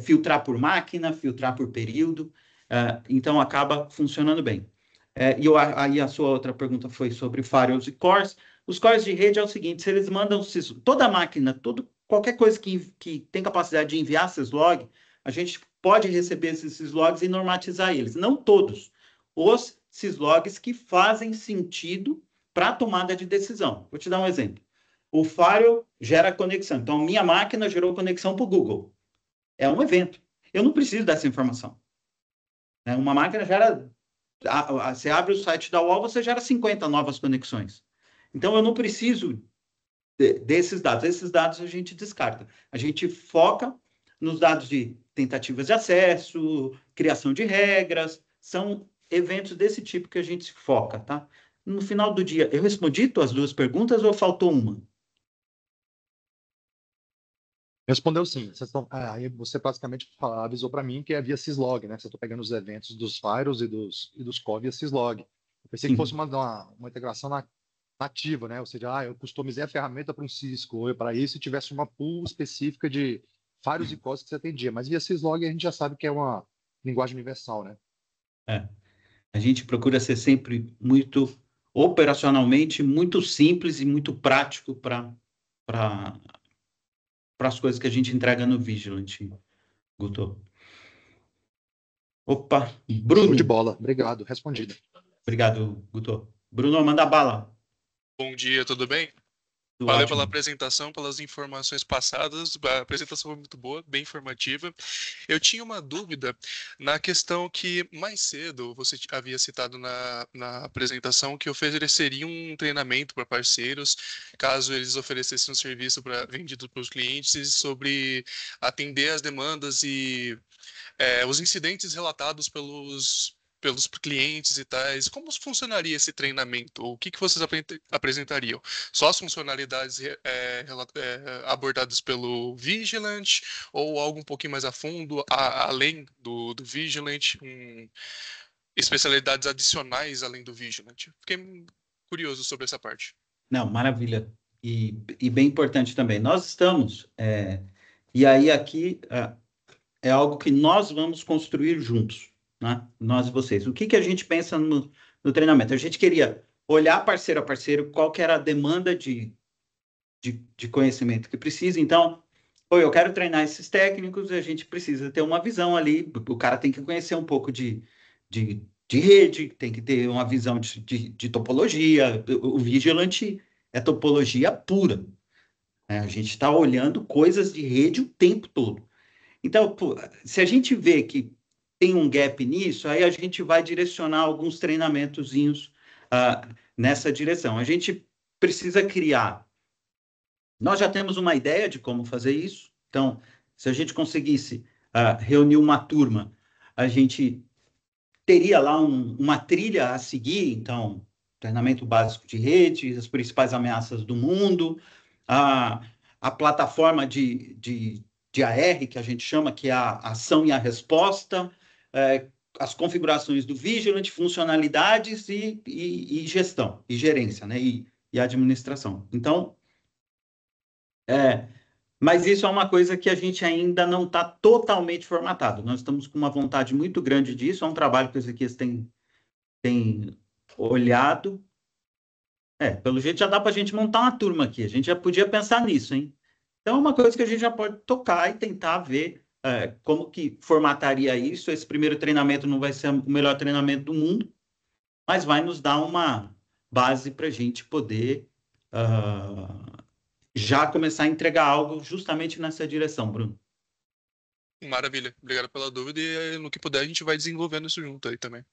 filtrar por máquina, filtrar por período, então acaba funcionando bem. Aí a sua outra pergunta foi sobre firewalls e cores. Os cores de rede é o seguinte: se eles mandam toda máquina, qualquer coisa que tem capacidade de enviar syslog, a gente pode receber esses syslogs e normatizar eles. Não todos. Os syslogs que fazem sentido para a tomada de decisão. Vou te dar um exemplo. O firewall gera conexão. Então, minha máquina gerou conexão para o Google. É um evento. Eu não preciso dessa informação. Uma máquina gera... Você abre o site da UOL, você gera 50 novas conexões. Então, eu não preciso desses dados. Esses dados a gente descarta. A gente foca nos dados de tentativas de acesso, criação de regras, são eventos desse tipo que a gente se foca, tá? No final do dia, eu respondi as duas perguntas ou faltou uma? Respondeu sim. Aí você basicamente avisou para mim que é via syslog, né? Você está pegando os eventos dos firewalls e dos core via syslog. Eu pensei que fosse uma integração nativa, né? Ou seja, eu customizei a ferramenta para um Cisco ou para isso e tivesse uma pool específica de firewalls e cores que você atendia. Mas via syslog a gente já sabe que é uma linguagem universal, né? A gente procura ser sempre muito operacionalmente muito simples e muito prático para as coisas que a gente entrega no Vigilant, Guto. Opa, Bruno. Show de bola. Obrigado. Respondido. Obrigado, Guto. Bruno, manda bala. Bom dia, tudo bem? Tudo Valeu ótimo. pela apresentação, pelas informações passadas. A apresentação foi muito boa, bem informativa. Eu tinha uma dúvida na questão que mais cedo você havia citado na apresentação que ofereceria um treinamento para parceiros, caso eles oferecessem um serviço vendido para os clientes sobre atender as demandas e os incidentes relatados pelos clientes e tais. Como funcionaria esse treinamento? O que vocês apresentariam? Só as funcionalidades abordadas pelo Vigilant ou algo um pouquinho mais a fundo, além do Vigilant, especialidades adicionais além do Vigilant? Fiquei curioso sobre essa parte. Não, maravilha. E bem importante também. Nós estamos... e aí aqui é algo que nós vamos construir juntos, né? Nós e vocês. O que a gente pensa no treinamento? A gente queria olhar parceiro a parceiro qual que era a demanda de conhecimento que precisa. Então, eu quero treinar esses técnicos, a gente precisa ter uma visão ali. O cara tem que conhecer um pouco de rede, tem que ter uma visão de topologia. O Vigilant é topologia pura, né? A gente está olhando coisas de rede o tempo todo. Então, se a gente vê que tem um gap nisso, aí a gente vai direcionar alguns treinamentozinhos nessa direção. A gente precisa criar. Nós já temos uma ideia de como fazer isso. Então, se a gente conseguisse reunir uma turma, a gente teria lá uma trilha a seguir. Então, treinamento básico de rede, as principais ameaças do mundo, a plataforma de AR, que a gente chama, que é a ação e a resposta, as configurações do Vigilant, funcionalidades e gestão, e gerência, né? E administração. Então, mas isso é uma coisa que a gente ainda não está totalmente formatado. Nós estamos com uma vontade muito grande disso, é um trabalho que o Ezequias tem olhado. Pelo jeito já dá para a gente montar uma turma aqui, a gente já podia pensar nisso, hein? Então, é uma coisa que a gente já pode tocar e tentar ver como que formataria isso. Esse primeiro treinamento não vai ser o melhor treinamento do mundo, mas vai nos dar uma base para a gente poder já começar a entregar algo justamente nessa direção, Bruno. Maravilha. Obrigado pela dúvida e no que puder a gente vai desenvolvendo isso junto aí também.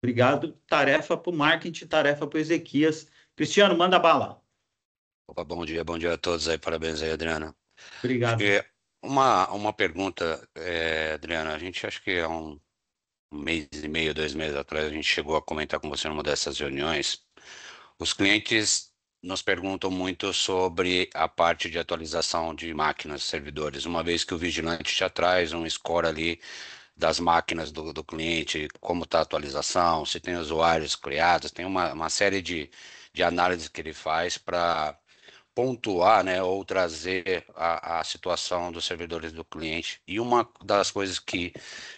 Obrigado. Tarefa para o marketing, tarefa para o Ezequias. Cristiano, manda bala. Opa, bom dia a todos aí, parabéns aí, Adriana. Obrigado. Uma pergunta, Adriana, a gente acho que há um mês e meio, 2 meses atrás, a gente chegou a comentar com você numa dessas reuniões, os clientes nos perguntam muito sobre a parte de atualização de máquinas, servidores, uma vez que o Vigilante já traz um score ali das máquinas do cliente, como está a atualização, se tem usuários criados, tem uma série de análises que ele faz para pontuar, né, ou trazer a situação dos servidores do cliente. E uma das coisas que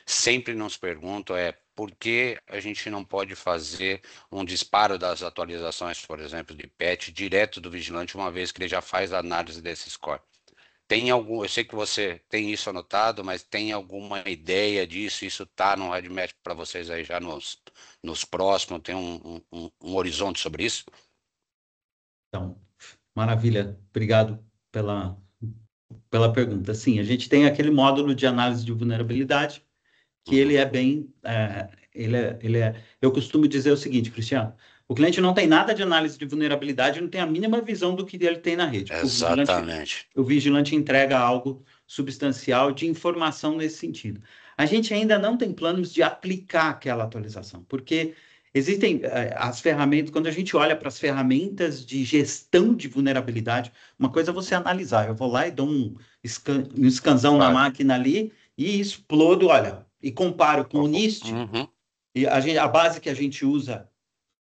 sempre nos perguntam é por que a gente não pode fazer um disparo das atualizações, por exemplo, de patch direto do Vigilante, uma vez que ele já faz a análise desse score. Eu sei que você tem isso anotado, mas tem alguma ideia disso? Isso está no roadmap para vocês aí já nos próximos? Tem um horizonte sobre isso? Então, maravilha. Obrigado pela pergunta. Sim, a gente tem aquele módulo de análise de vulnerabilidade, que ele é bem... eu costumo dizer o seguinte, Cristiano, O cliente não tem nada de análise de vulnerabilidade, não tem a mínima visão do que ele tem na rede. Exatamente. O vigilante entrega algo substancial de informação nesse sentido. A gente ainda não tem planos de aplicar aquela atualização, porque existem as ferramentas, quando a gente olha para as ferramentas de gestão de vulnerabilidade, uma coisa é você analisar, eu vou lá e dou um scanzão na máquina ali e explodo, olha, e comparo com o NIST, e a base que a gente usa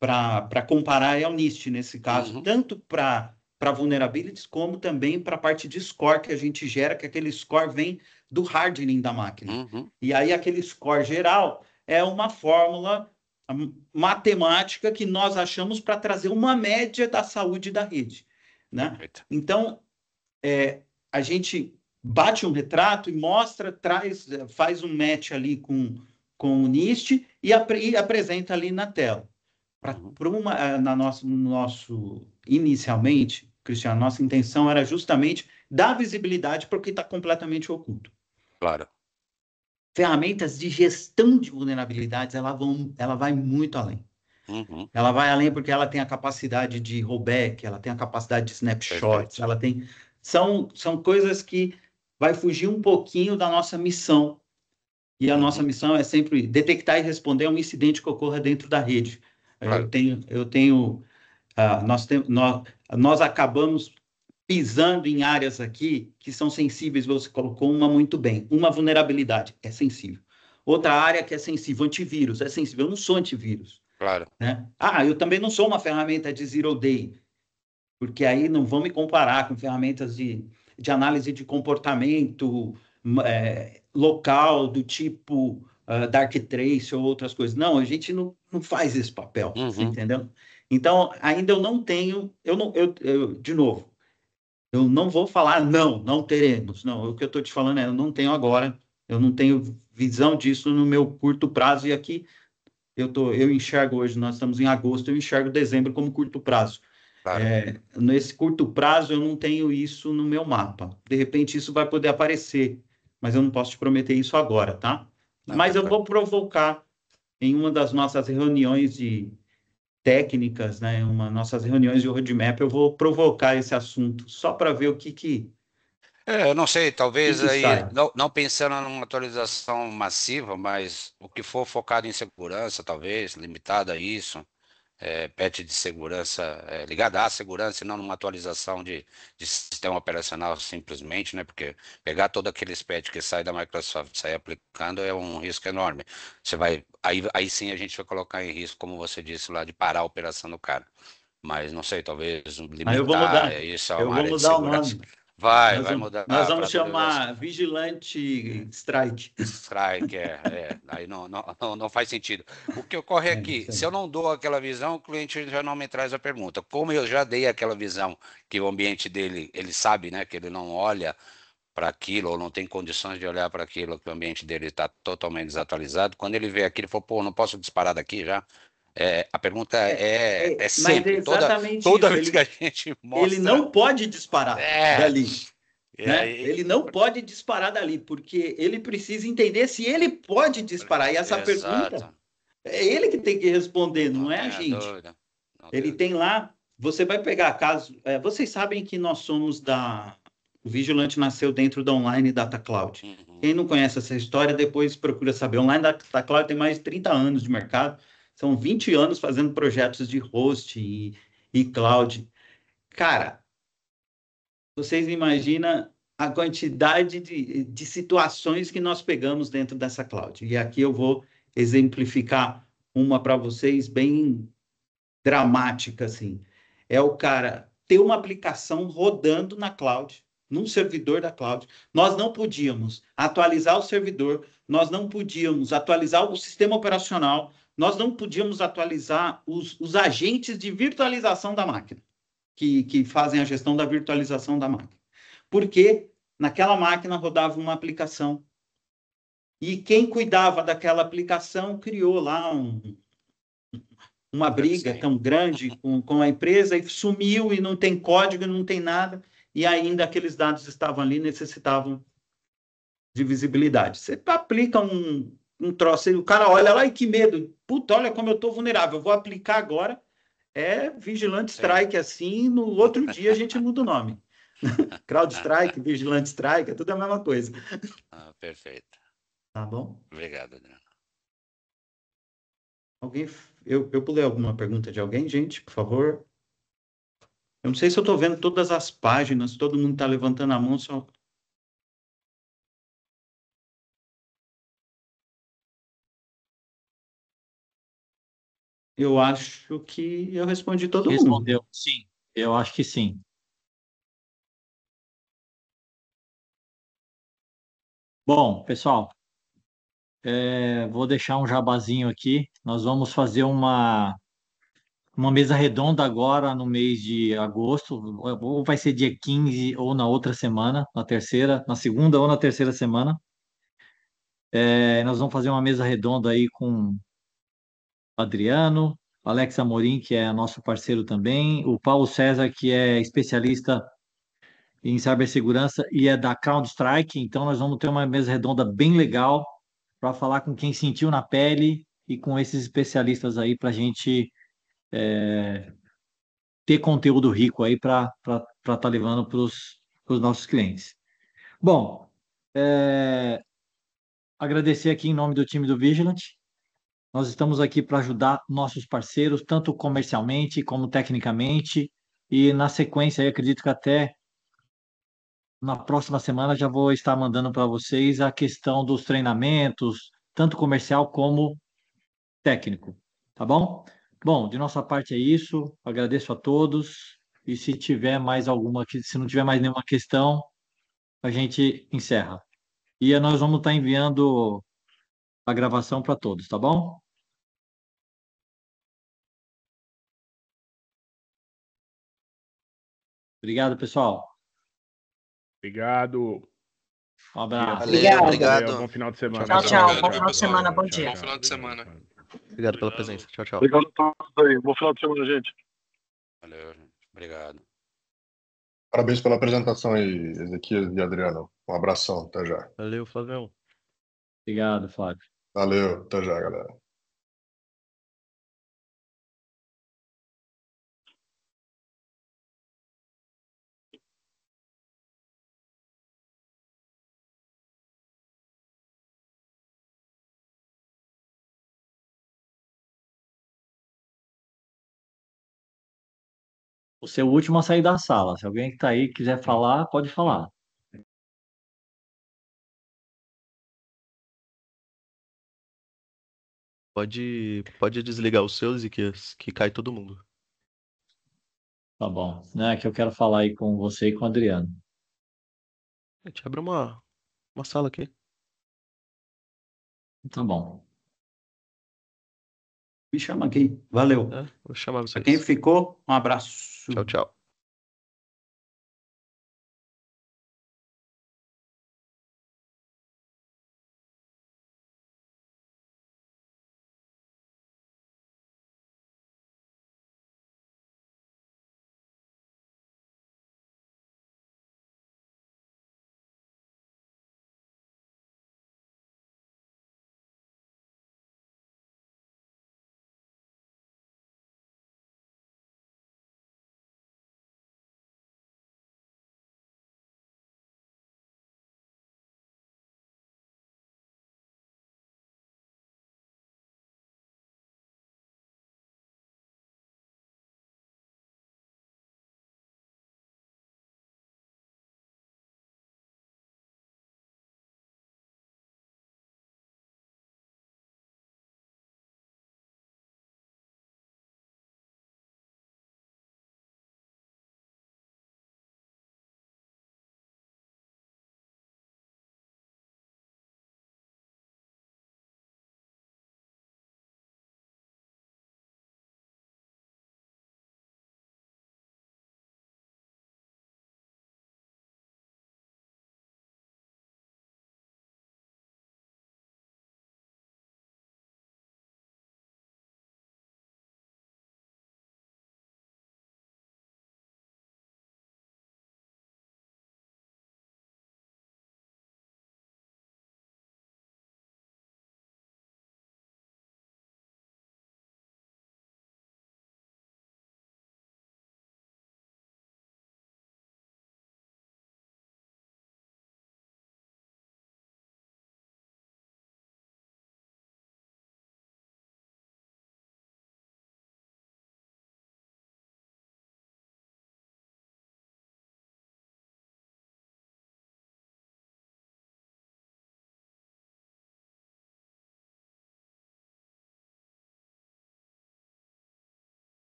para comparar é o NIST, nesse caso, tanto para vulnerabilities, como também para a parte de score que a gente gera, que aquele score vem do hardening da máquina. E aí aquele score geral é uma fórmula matemática que nós achamos para trazer uma média da saúde da rede, né? Então, a gente bate um retrato e mostra, faz um match ali com o NIST e apresenta ali na tela. Inicialmente, Cristiano, nossa intenção era justamente dar visibilidade para o que está completamente oculto. Claro. Ferramentas de gestão de vulnerabilidades, ela vai muito além. Ela vai além porque ela tem a capacidade de rollback, ela tem a capacidade de snapshots, ela tem... São coisas que vai fugir um pouquinho da nossa missão. E a nossa missão é sempre detectar e responder a um incidente que ocorra dentro da rede. Claro. Nós acabamos pisando em áreas aqui que são sensíveis, você colocou uma muito bem. Uma vulnerabilidade é sensível. Outra área que é sensível, antivírus, é sensível. Eu não sou antivírus. Claro. Né? Eu também não sou uma ferramenta de zero day, porque aí não vão me comparar com ferramentas de análise de comportamento local, do tipo Darktrace ou outras coisas. Não, a gente não faz esse papel, entendeu? Então, ainda eu não tenho... de novo, eu não vou falar não teremos. Não, o que eu estou te falando eu não tenho agora, eu não tenho visão disso no meu curto prazo, e aqui eu enxergo hoje, nós estamos em agosto, eu enxergo dezembro como curto prazo. Claro. Nesse curto prazo, eu não tenho isso no meu mapa. De repente, isso vai poder aparecer, mas eu não posso te prometer isso agora, tá? Mas eu vou provocar em uma das nossas reuniões de técnicas, né? Nossas reuniões de roadmap, eu vou provocar esse assunto, só para ver o que eu não sei, talvez aí, não pensando numa atualização massiva, mas o que for focado em segurança, talvez, limitado a isso, patch de segurança ligada à segurança e não numa atualização de sistema operacional simplesmente, né? Porque pegar todos aqueles patch que sai da Microsoft, sair aplicando é um risco enorme. Você vai, aí sim a gente vai colocar em risco, como você disse lá, de parar a operação do cara. Mas não sei, talvez limitar eu vou mudar. Isso a uma área de segurança. Vai mudar. Nós vamos chamar Vigilante Strike. Strike, aí não faz sentido. O que ocorre é que, se eu não dou aquela visão, o cliente já não me traz a pergunta. Como eu já dei aquela visão, que o ambiente dele, ele sabe, né, que ele não olha para aquilo, ou não tem condições de olhar para aquilo, que o ambiente dele está totalmente desatualizado, quando ele vê aquilo, ele fala, não posso disparar daqui já? A pergunta é sempre, toda vez que a gente mostra... Ele não pode disparar dali. Né? Ele não pode disparar dali, porque ele precisa entender se ele pode disparar. E essa pergunta, é ele que tem que responder, não é a gente. Ele tem lá... Você vai pegar caso... vocês sabem que nós somos o Vigilante nasceu dentro da Online Data Cloud. Quem não conhece essa história, depois procura saber. Online Data Cloud tem mais de 30 anos de mercado. São 20 anos fazendo projetos de host e cloud. Cara, vocês imaginam a quantidade de situações que nós pegamos dentro dessa cloud. E aqui eu vou exemplificar uma para vocês bem dramática, assim. É o cara ter uma aplicação rodando na cloud, num servidor da cloud. Nós não podíamos atualizar o servidor, nós não podíamos atualizar o sistema operacional, nós não podíamos atualizar os agentes de virtualização da máquina, que fazem a gestão da virtualização da máquina. Porque naquela máquina rodava uma aplicação. E quem cuidava daquela aplicação criou lá uma briga tão grande com a empresa e sumiu e não tem código, não tem nada. E ainda aqueles dados estavam ali, necessitavam de visibilidade. Você aplica um troço, o cara olha lá e que medo. Puta, olha como eu estou vulnerável. Eu vou aplicar agora É Vigilante Strike, assim, no outro dia a gente muda o nome. CrowdStrike, Vigilante Strike, é tudo a mesma coisa. Perfeito. Tá bom? Obrigado, Adriano. Alguém... Eu pulei alguma pergunta de alguém, gente, por favor? Eu não sei se eu estou vendo todas as páginas, todo mundo está levantando a mão, só... Eu acho que eu respondi todo mundo. Respondeu, sim. Eu acho que sim. Bom, pessoal, vou deixar um jabazinho aqui. Nós vamos fazer uma mesa redonda agora no mês de agosto, ou vai ser dia 15 ou na outra semana, na segunda ou na terceira semana. Nós vamos fazer uma mesa redonda aí com Adriano, Alex Amorim, que é nosso parceiro também, o Paulo César, que é especialista em cibersegurança e é da CrowdStrike. Então, nós vamos ter uma mesa redonda bem legal para falar com quem sentiu na pele e com esses especialistas aí para a gente ter conteúdo rico aí para estar levando para os nossos clientes. Bom, agradecer aqui em nome do time do Vigilant. Nós estamos aqui para ajudar nossos parceiros, tanto comercialmente como tecnicamente, e na sequência, aí, acredito que até na próxima semana já vou estar mandando para vocês a questão dos treinamentos, tanto comercial como técnico, tá bom? Bom, de nossa parte é isso. Agradeço a todos. E se tiver mais alguma, se não tiver mais nenhuma questão, a gente encerra. E nós vamos estar enviando a gravação para todos, tá bom? Obrigado, pessoal. Obrigado. Um abraço. Valeu, obrigado. Valeu, bom final de semana. Tchau, Tchau. obrigado, Bom viu, final de pessoal? semana. Bom dia. Bom final de semana. Obrigado pela presença. Tchau, tchau. Obrigado a todos aí. Bom final de semana, gente. Valeu, gente. Obrigado. Parabéns pela apresentação aí, Ezequias e Adriano. Um abração, até já. Valeu, Flavião. Obrigado, Flávio. Valeu, até já, galera. O seu último a sair da sala. Se alguém que está aí quiser falar, pode falar. Pode desligar os seus e que cai todo mundo. Tá bom. Né, que eu quero falar aí com você e com o Adriano. A gente abre uma sala aqui. Tá bom. Me chama aqui. Valeu. Vou chamar Para quem vocês. ficou, um abraço. Tchau, tchau.